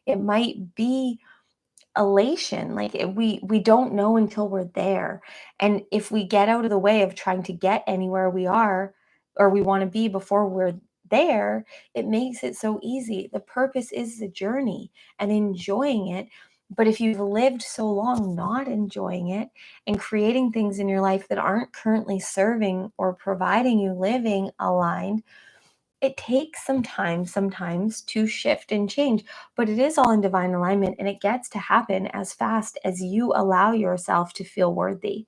it might be elation, like we don't know until we're there. And if we get out of the way of trying to get anywhere we are or we want to be before we're there, it makes it so easy. The purpose is the journey and enjoying it. But if you've lived so long not enjoying it and creating things in your life that aren't currently serving or providing you living aligned, it takes some time sometimes to shift and change, but it is all in divine alignment, and it gets to happen as fast as you allow yourself to feel worthy,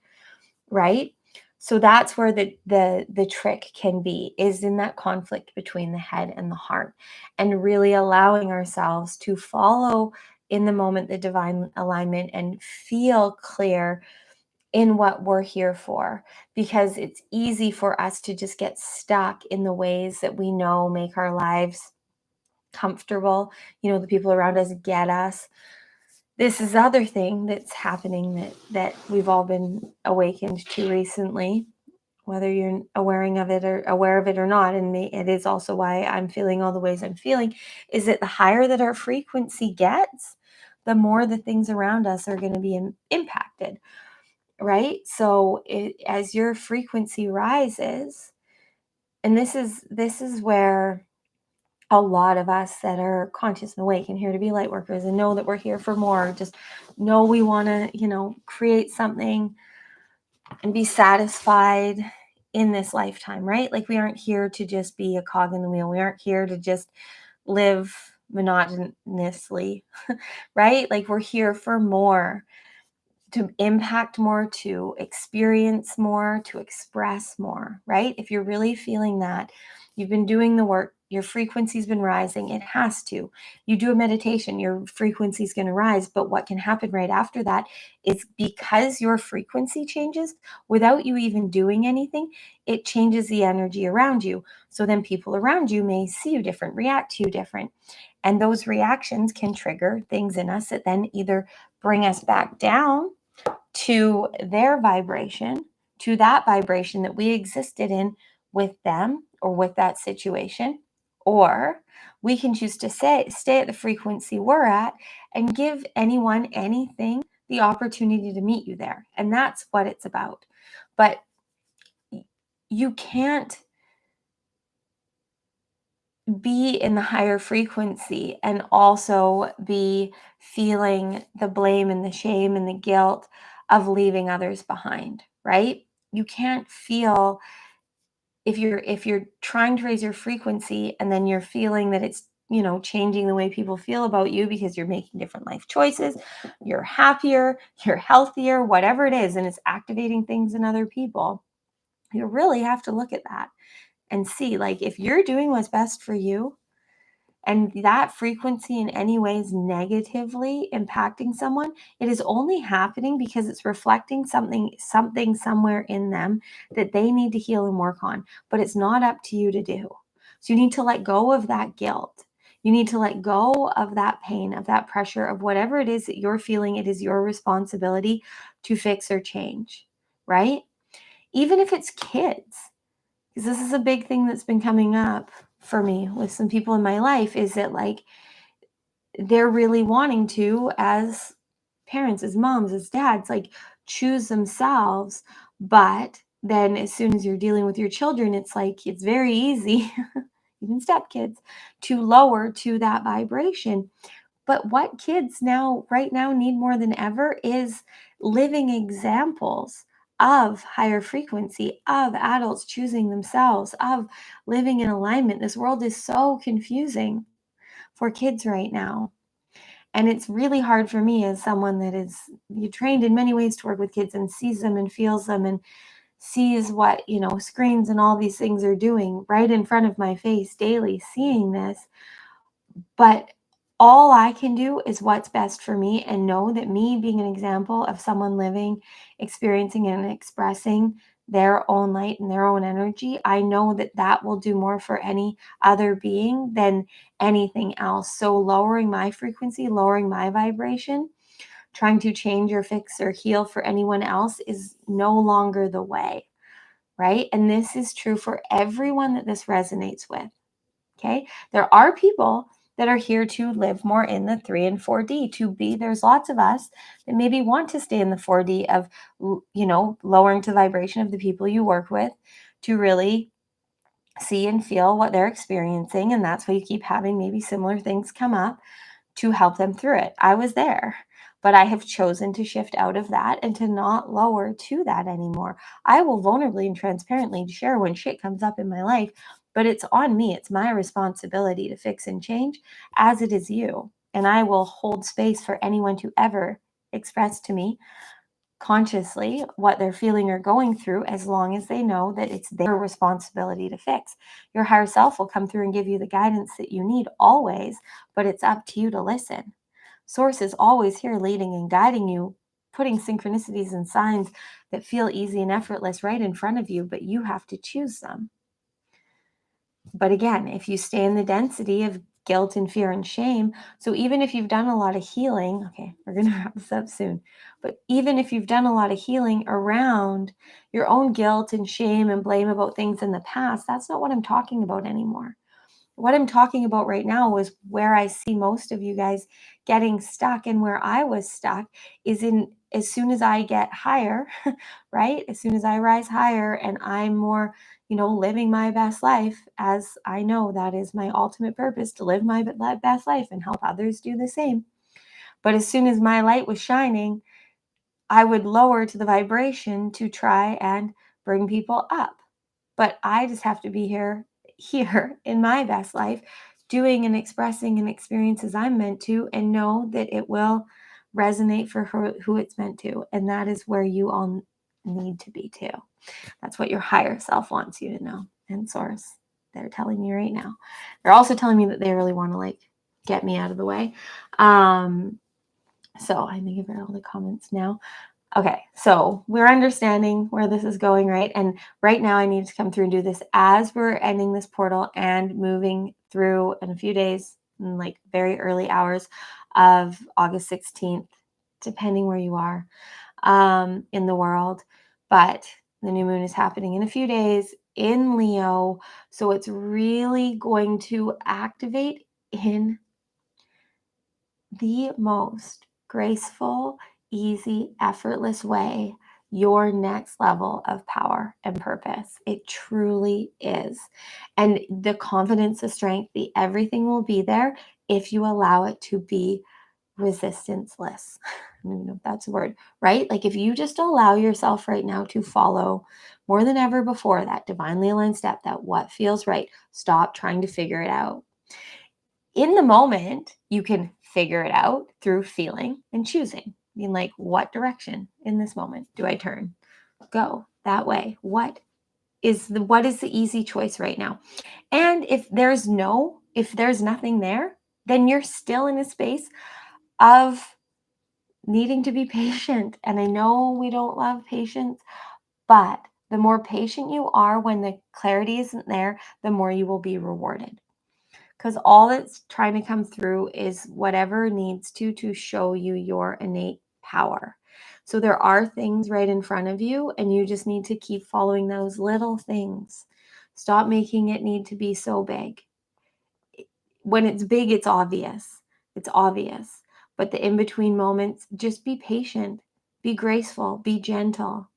right? So that's where the trick can be, is in that conflict between the head and the heart, and really allowing ourselves to follow in the moment the divine alignment and feel clear in what we're here for, because it's easy for us to just get stuck in the ways that we know make our lives comfortable. The people around us get us. This is the other thing that's happening that we've all been awakened to recently, whether you're aware of it or not, and it is also why I'm feeling all the ways I'm feeling, is that the higher that our frequency gets, the more the things around us are going to be impacted. Right? So as your frequency rises, and this is where a lot of us that are conscious and awake and here to be light workers and know that we're here for more, just know we want to, create something and be satisfied in this lifetime, right? Like we aren't here to just be a cog in the wheel. We aren't here to just live monotonously, right? Like we're here for more, to impact more, to experience more, to express more, right? If you're really feeling that, you've been doing the work, your frequency's been rising, it has to. You do a meditation, your frequency's going to rise, but what can happen right after that is, because your frequency changes without you even doing anything, it changes the energy around you. So then people around you may see you different, react to you different. And those reactions can trigger things in us that then either bring us back down to their vibration, to that vibration that we existed in with them or with that situation. Or we can choose to stay at the frequency we're at and give anyone, anything, the opportunity to meet you there. And that's what it's about. But you can't be in the higher frequency and also be feeling the blame and the shame and the guilt of leaving others behind, right? You can't feel, if you're trying to raise your frequency and then you're feeling that it's, changing the way people feel about you because you're making different life choices, you're happier, you're healthier, whatever it is, and it's activating things in other people. You really have to look at that and see, like, if you're doing what's best for you, and that frequency in any way is negatively impacting someone, it is only happening because it's reflecting something somewhere in them that they need to heal and work on. But it's not up to you to do. So you need to let go of that guilt. You need to let go of that pain, of that pressure, of whatever it is that you're feeling. It is your responsibility to fix or change, right? Even if it's kids, because this is a big thing that's been coming up for me with some people in my life, is that like they're really wanting to, as parents, as moms, as dads, like choose themselves. But then as soon as you're dealing with your children, it's like it's very easy. even stepkids, to lower to that vibration. But what kids now, right now, need more than ever is living examples of higher frequency, of adults choosing themselves, of living in alignment. This world is so confusing for kids right now. And it's really hard for me as someone that is you trained in many ways to work with kids and sees them and feels them and sees what, screens and all these things are doing right in front of my face daily, seeing this. But all I can do is what's best for me and know that me being an example of someone living, experiencing, and expressing their own light and their own energy, I know that that will do more for any other being than anything else. So lowering my frequency, lowering my vibration, trying to change or fix or heal for anyone else is no longer the way, right? And this is true for everyone that this resonates with. Okay. There are people that are here to live more in the 3 and 4D there's lots of us that maybe want to stay in the 4D of, lowering to the vibration of the people you work with to really see and feel what they're experiencing. And that's why you keep having maybe similar things come up to help them through it. I was there, but I have chosen to shift out of that and to not lower to that anymore. I will vulnerably and transparently share when shit comes up in my life, but it's on me. It's my responsibility to fix and change, as it is you. And I will hold space for anyone to ever express to me consciously what they're feeling or going through, as long as they know that it's their responsibility to fix. Your higher self will come through and give you the guidance that you need always, but it's up to you to listen. Source is always here leading and guiding you, putting synchronicities and signs that feel easy and effortless right in front of you, but you have to choose them. But again, if you stay in the density of guilt and fear and shame, so even if you've done a lot of healing, okay, we're going to wrap this up soon, but even if you've done a lot of healing around your own guilt and shame and blame about things in the past, that's not what I'm talking about anymore. What I'm talking about right now is where I see most of you guys getting stuck, and where I was stuck is in as soon as I get higher, right? As soon as I rise higher and I'm more, living my best life, as I know that is my ultimate purpose, to live my best life and help others do the same. But as soon as my light was shining, I would lower to the vibration to try and bring people up. But I just have to be here in my best life, doing and expressing and experiences I'm meant to, and know that it will resonate for who it's meant to. And that is where you all need to be too. That's what your higher self wants you to know. And source, they're telling me right now. They're also telling me that they really want to get me out of the way. So I think I've read all the comments now. Okay, so we're understanding where this is going, right? And right now I need to come through and do this as we're ending this portal and moving through in a few days, in very early hours of August 16th, depending where you are in the world. But the new moon is happening in a few days in Leo. So it's really going to activate in the most graceful, easy, effortless way your next level of power and purpose. It truly is. And the confidence, the strength, the everything will be there if you allow it to be resistanceless. I don't even know if that's a word, right? If you just allow yourself right now to follow more than ever before that divinely aligned step, that what feels right, stop trying to figure it out. In the moment, you can figure it out through feeling and choosing. What direction in this moment do I turn? Go that way. What is the easy choice right now? And if there's nothing there, then you're still in a space of needing to be patient. And I know we don't love patience, but the more patient you are when the clarity isn't there, the more you will be rewarded. Because all that's trying to come through is whatever needs to show you your innate power. So there are things right in front of you, and you just need to keep following those little things. Stop making it need to be so big. When it's big, it's obvious. It's obvious. But the in-between moments, just be patient, be graceful, be gentle,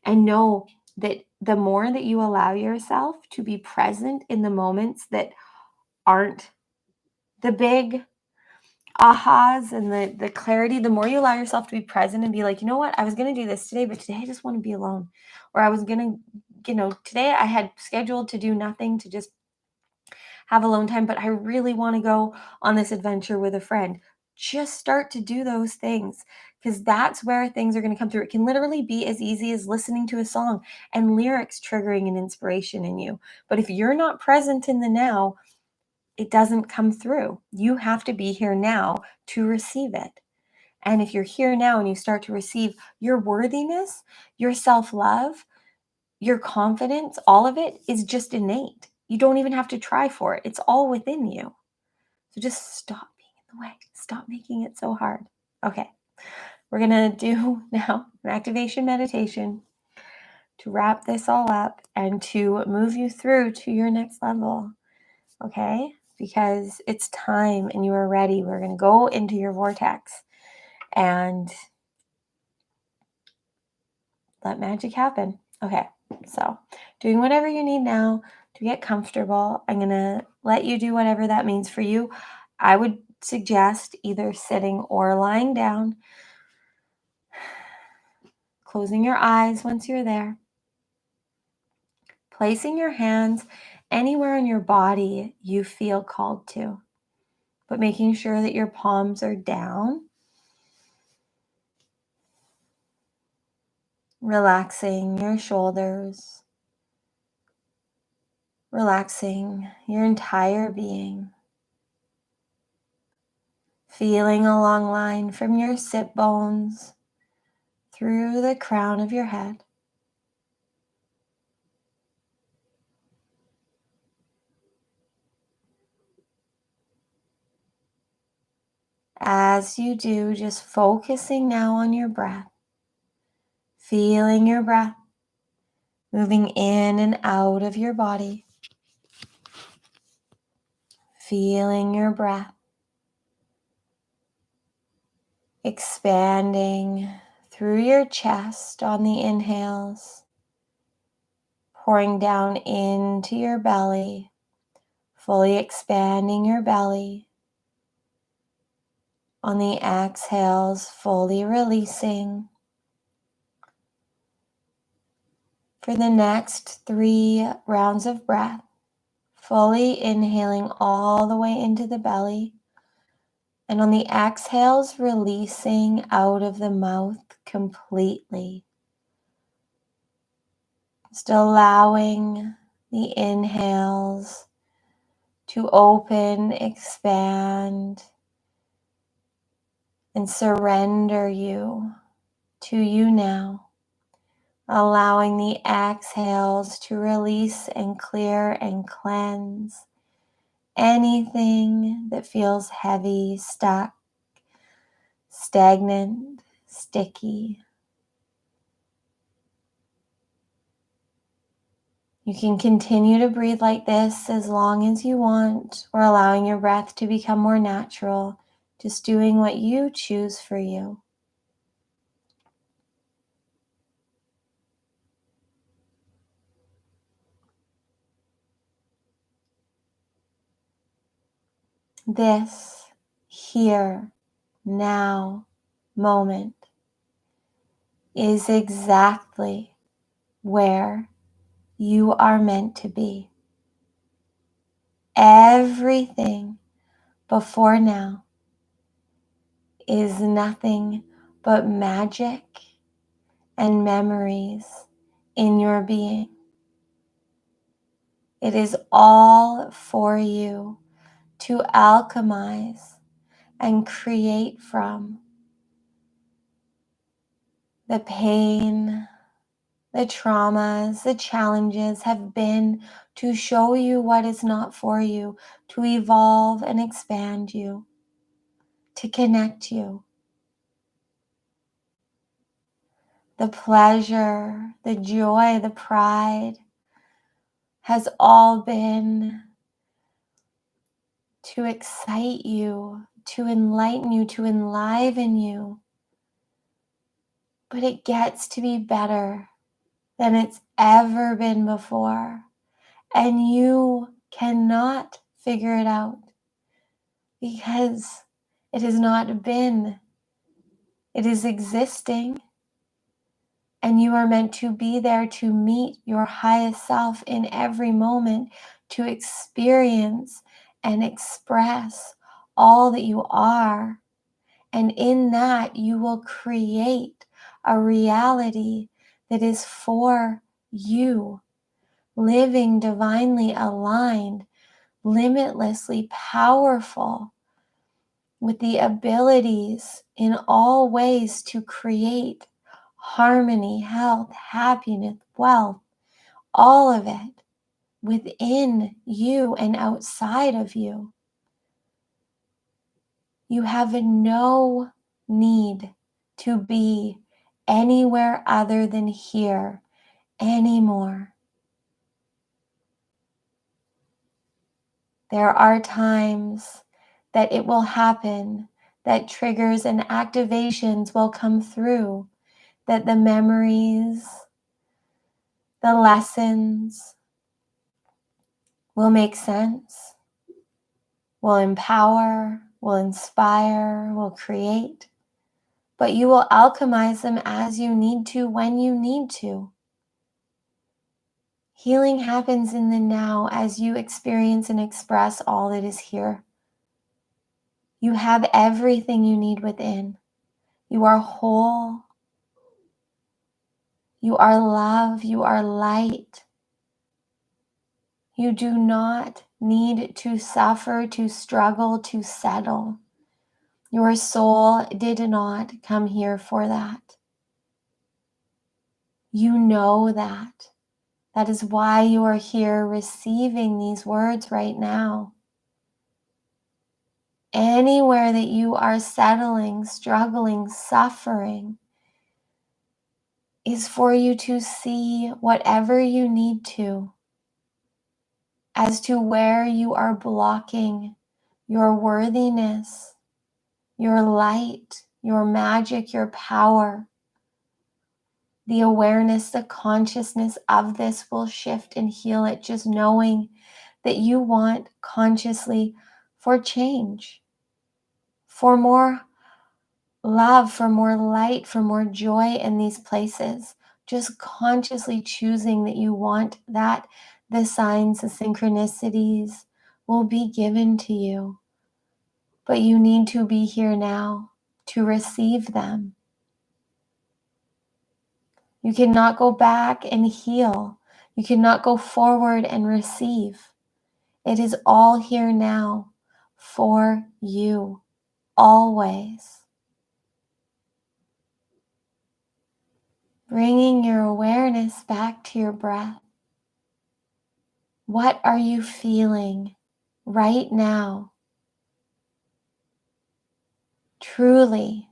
and know that the more that you allow yourself to be present in the moments that aren't the big ahas and the clarity, the more you allow yourself to be present and be like, you know what, I was going to do this today, but today I just want to be alone. Or I was going to, today I had scheduled to do nothing, to just have alone time, but I really want to go on this adventure with a friend. Just start to do those things, because that's where things are going to come through. It can literally be as easy as listening to a song and lyrics triggering an inspiration in you. But if you're not present in the now, it doesn't come through. You have to be here now to receive it. And if you're here now and you start to receive your worthiness, your self-love, your confidence, all of it is just innate. You don't even have to try for it. It's all within you. So just stop being in the way. Stop making it so hard. Okay, we're going to do now an activation meditation to wrap this all up and to move you through to your next level. Okay? Because it's time and you are ready. We're going to go into your vortex and let magic happen. Okay, so doing whatever you need now to get comfortable. I'm going to let you do whatever that means for you. I would suggest either sitting or lying down, closing your eyes once you're there, placing your hands anywhere in your body you feel called to, but making sure that your palms are down. Relaxing your shoulders, relaxing your entire being. Feeling a long line from your sit bones through the crown of your head. As you do, just focusing now on your breath, feeling your breath moving in and out of your body, feeling your breath expanding through your chest on the inhales, pouring down into your belly, fully expanding your belly. On the exhales, fully releasing. For the next 3 rounds of breath, fully inhaling all the way into the belly. And on the exhales, releasing out of the mouth completely. Just allowing the inhales to open, expand, and surrender you to you now. Allowing the exhales to release and clear and cleanse anything that feels heavy, stuck, stagnant, sticky. You can continue to breathe like this as long as you want, or allowing your breath to become more natural, just doing what you choose for you. This here, now moment is exactly where you are meant to be. Everything before now is nothing but magic and memories in your being. It is all for you to alchemize and create from. The pain, the traumas, the challenges have been to show you what is not for you, to evolve and expand you, to connect you. The pleasure, the joy, the pride has all been to excite you, to enlighten you, to enliven you. But it gets to be better than it's ever been before. And you cannot figure it out, because it has not been, it is existing. And you are meant to be there to meet your highest self in every moment, to experience and express all that you are. And in that, you will create a reality that is for you, living divinely aligned, limitlessly powerful, with the abilities in all ways to create harmony, health, happiness, wealth, all of it within you and outside of you. You have no need to be anywhere other than here anymore. There are times that it will happen, that triggers and activations will come through, that the memories, the lessons will make sense, will empower, will inspire, will create. But you will alchemize them as you need to, when you need to. Healing happens in the now as you experience and express all that is here. You have everything you need within. You are whole. You are love. You are light. You do not need to suffer, to struggle, to settle. Your soul did not come here for that. You know that. That is why you are here receiving these words right now. Anywhere that you are settling, struggling, suffering, is for you to see whatever you need to as to where you are blocking your worthiness, your light, your magic, your power. The awareness, the consciousness of this will shift and heal it, just knowing that you want consciously for change, for more love, for more light, for more joy in these places. Just consciously choosing that you want that, the signs, the synchronicities will be given to you. But you need to be here now to receive them. You cannot go back and heal. You cannot go forward and receive. It is all here now for you, always. Bringing your awareness back to your breath. What are you feeling right now? Truly,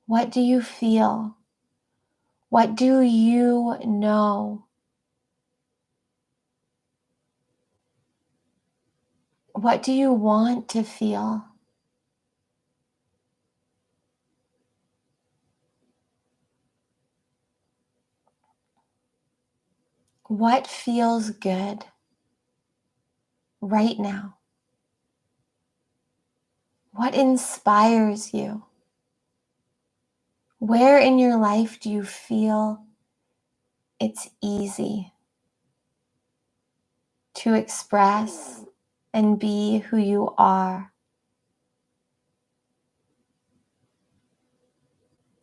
what do you feel? What do you know? What do you want to feel? What feels good right now? What inspires you? Where in your life do you feel it's easy to express and be who you are?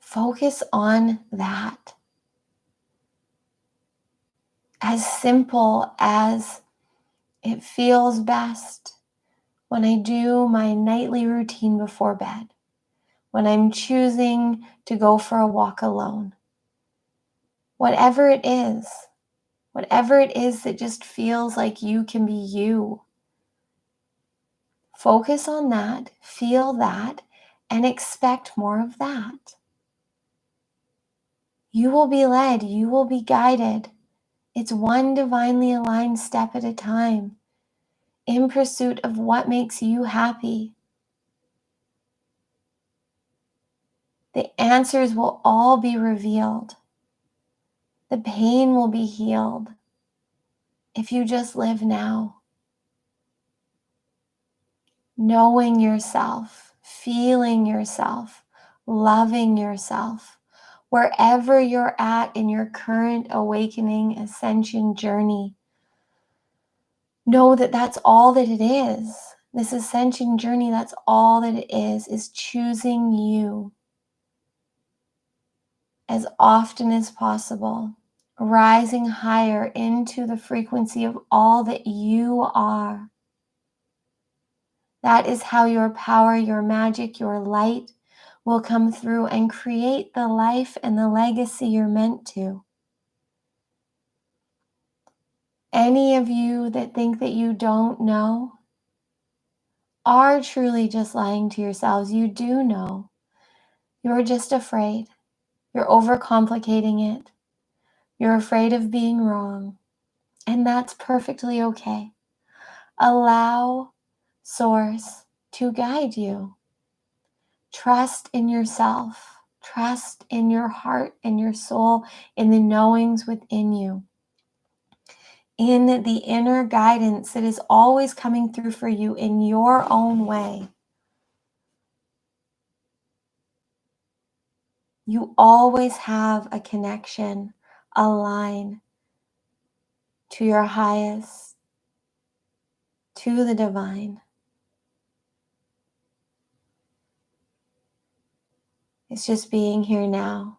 Focus on that. As simple as it feels best when I do my nightly routine before bed, when I'm choosing to go for a walk alone. Whatever it is that just feels like you can be you. Focus on that, feel that, and expect more of that. You will be led, you will be guided. It's one divinely aligned step at a time, in pursuit of what makes you happy. The answers will all be revealed. The pain will be healed if you just live now. knowing yourself, feeling yourself, loving yourself, wherever you're at in your current awakening ascension journey. Know that that's all that it is. This ascension journey, that's all that it is choosing you as often as possible, rising higher into the frequency of all that you are. That is how your power, your magic, your light will come through and create the life and the legacy you're meant to. Any of you that think that you don't know are truly just lying to yourselves. You do know. You're just afraid. You're overcomplicating it. You're afraid of being wrong. And that's perfectly okay. Allow Source to guide you. Trust in yourself. Trust in your heart and your soul, in the knowings within you, in the inner guidance that is always coming through for you in your own way. You always have a connection, a line to your highest, to the divine. It's just being here now,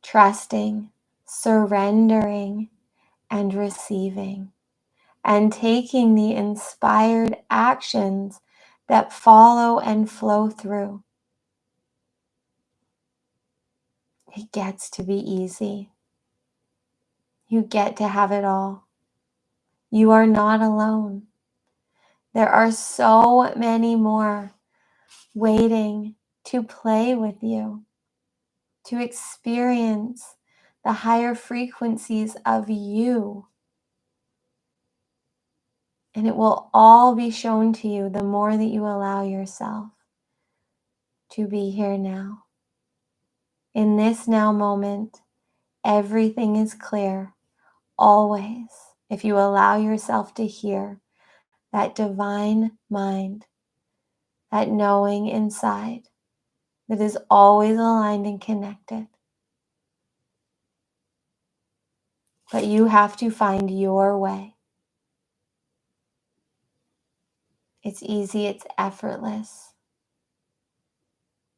trusting, surrendering, and receiving, and taking the inspired actions that follow and flow through. It gets to be easy. You get to have it all. You are not alone. There are so many more waiting to play with you, to experience the higher frequencies of you. And it will all be shown to you the more that you allow yourself to be here now. In this now moment, everything is clear, always, if you allow yourself to hear that divine mind, that knowing inside that is always aligned and connected. But you have to find your way. It's easy, it's effortless.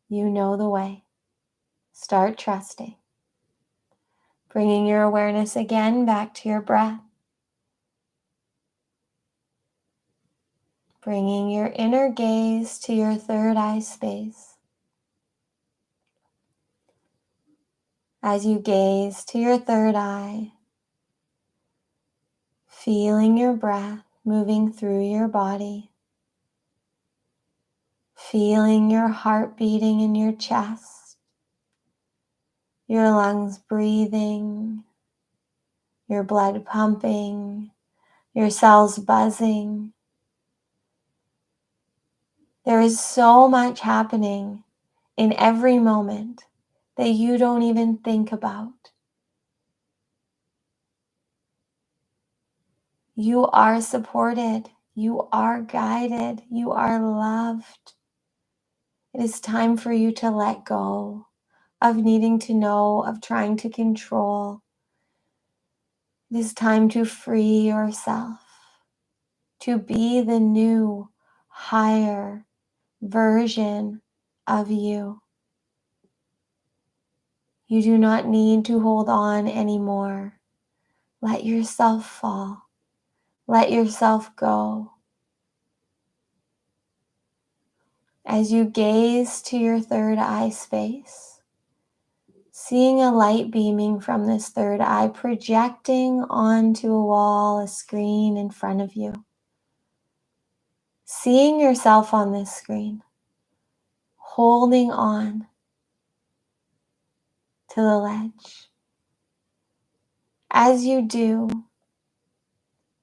You know the way. Start trusting. Bringing your awareness again back to your breath. Bringing your inner gaze to your third eye space. As you gaze to your third eye, feeling your breath moving through your body, feeling your heart beating in your chest, your lungs breathing, your blood pumping, your cells buzzing. There is so much happening in every moment that you don't even think about. You are supported. You are guided. You are loved. It is time for you to let go of needing to know, of trying to control. It is time to free yourself, to be the new, higher version of you. You do not need to hold on anymore. Let yourself fall. Let yourself go. As you gaze to your third eye space, seeing a light beaming from this third eye, projecting onto a wall, a screen in front of you. Seeing yourself on this screen, holding on to the ledge. As you do,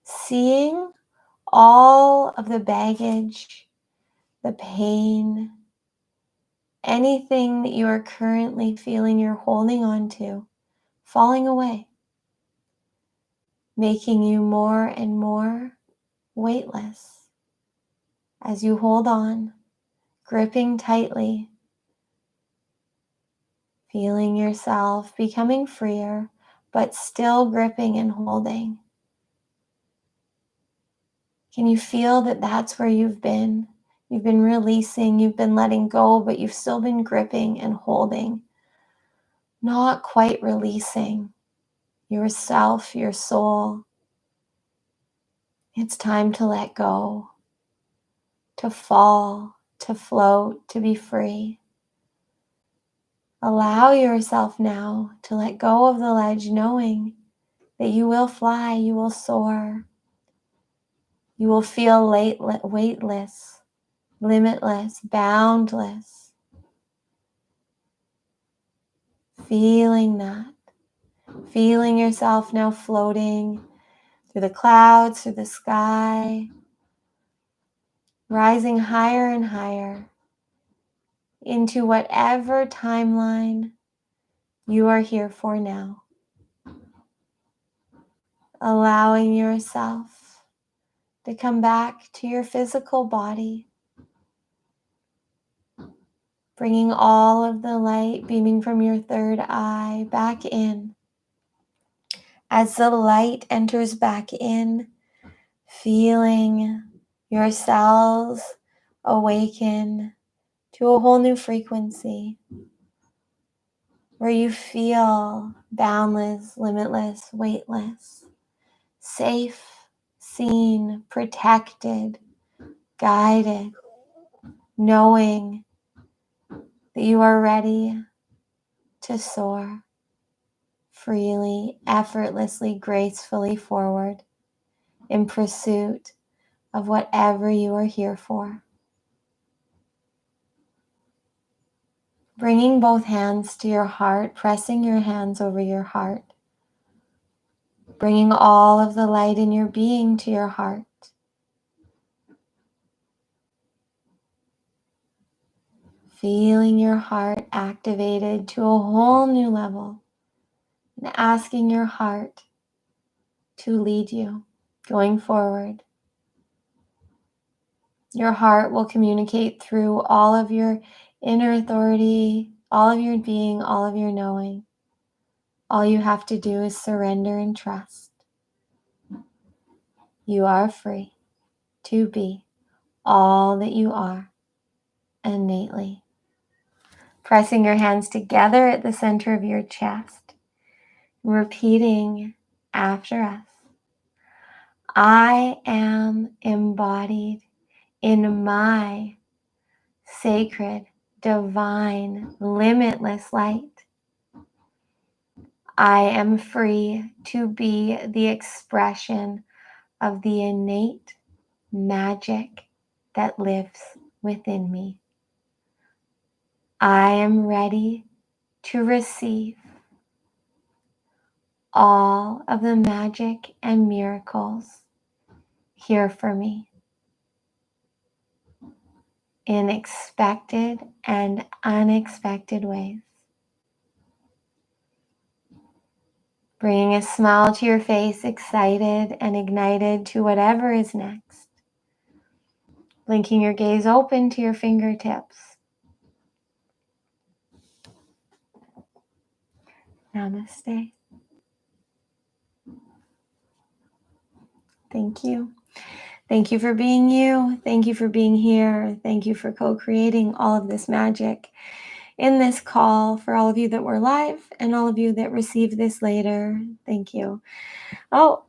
seeing all of the baggage, the pain, anything that you are currently feeling you're holding on to, falling away, making you more and more weightless. as you hold on, gripping tightly, feeling yourself becoming freer, but still gripping and holding. Can you feel that that's where you've been? You've been releasing, you've been letting go, but you've still been gripping and holding, not quite releasing yourself, your soul. It's time to let go, to fall, to float, to be free. Allow yourself now to let go of the ledge, knowing that you will fly, you will soar, you will feel weightless, limitless, boundless. Feeling that, feeling yourself now floating through the clouds, through the sky, rising higher and higher into whatever timeline you are here for now. Allowing yourself to come back to your physical body, bringing all of the light beaming from your third eye back in. As the light enters back in, feeling your cells awaken to a whole new frequency where you feel boundless, limitless, weightless, safe, seen, protected, guided, knowing that you are ready to soar freely, effortlessly, gracefully forward in pursuit of whatever you are here for. Bringing both hands to your heart, pressing your hands over your heart, bringing all of the light in your being to your heart. Feeling your heart activated to a whole new level and asking your heart to lead you going forward. Your heart will communicate through all of your inner authority, all of your being, all of your knowing. All you have to do is surrender and trust. You are free to be all that you are innately. Pressing your hands together at the center of your chest, repeating after us. I am embodied in my sacred, divine, limitless light. I am free to be the expression of the innate magic that lives within me. I am ready to receive all of the magic and miracles here for me in expected and unexpected ways. Bringing a smile to your face, excited and ignited to whatever is next. Blinking your gaze open to your fingertips. Namaste. Thank you. Thank you for being you. Thank you for being here. Thank you for co-creating all of this magic in this call. For all of you that were live and all of you that received this later, thank you. Oh,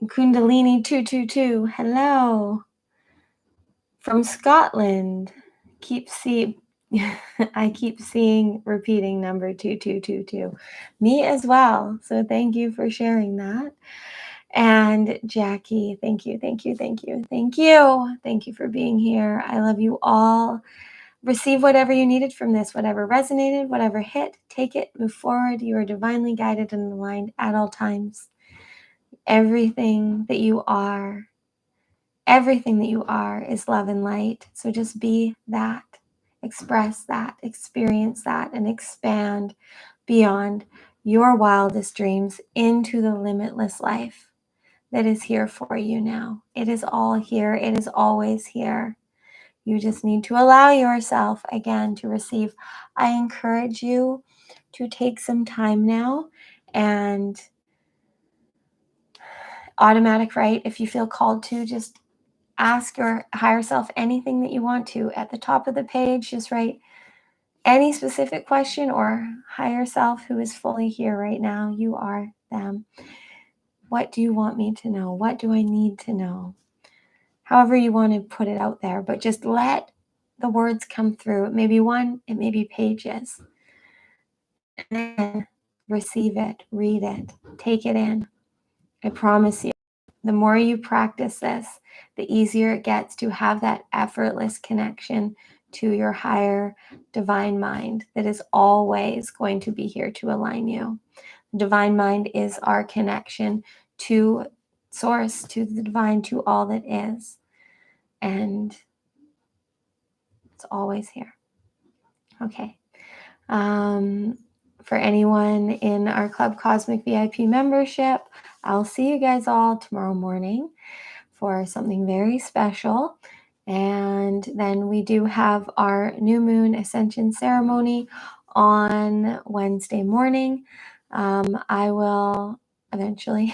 Kundalini 222, hello. From Scotland. I keep seeing repeating number 2222. Me as well. So thank you for sharing that. And Jackie, thank you, thank you, thank you, thank you. Thank you for being here. I love you all. Receive whatever you needed from this, whatever resonated, whatever hit, take it, move forward. You are divinely guided and aligned at all times. Everything that you are is love and light. So just be that, express that, experience that, and expand beyond your wildest dreams into the limitless life that is here for you now. It is all here. It is always here. You just need to allow yourself again to receive. I encourage you to take some time now and automatic write if you feel called to. Just ask your higher self anything that you want to. At the top of the page, just write any specific question or higher self who is fully here right now. You are them. What do you want me to know? What do I need to know? However you want to put it out there, but just let the words come through. It may be one, it may be pages. And then receive it, read it, take it in. I promise you, the more you practice this, the easier it gets to have that effortless connection to your higher divine mind that is always going to be here to align you. The divine mind is our connection to source, to the divine, to all that is. And it's always here. Okay. For anyone in our Club Cosmic VIP membership, I'll see you guys all tomorrow morning for something very special. And then we do have our new moon ascension ceremony on Wednesday morning. I will eventually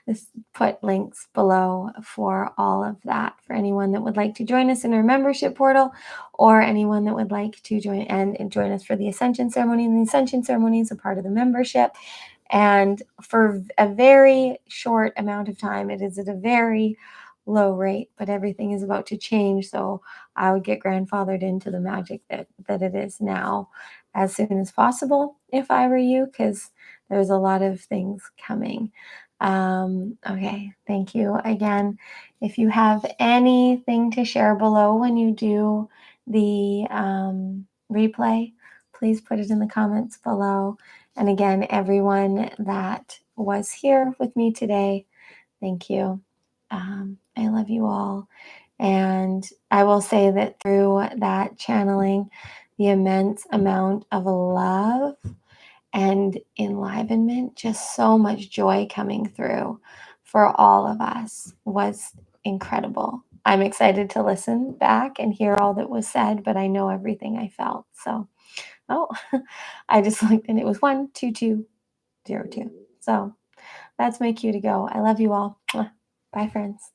just put links below for all of that for anyone that would like to join us in our membership portal, or anyone that would like to join us for the ascension ceremony. And the ascension ceremony is a part of the membership. And for a very short amount of time, it is at a very low rate, but everything is about to change. So I would get grandfathered into the magic that it is now as soon as possible if I were you, because there's a lot of things coming. Okay, thank you again. If you have anything to share below when you do the replay, please put it in the comments below. And again, everyone that was here with me today, thank you. I love you all. And I will say that through that channeling, the immense amount of love and enlivenment, just so much joy coming through for all of us was incredible. I'm excited to listen back and hear all that was said, but I know everything I felt. So, I just looked and it was 12202. So that's my cue to go. I love you all. Bye, friends.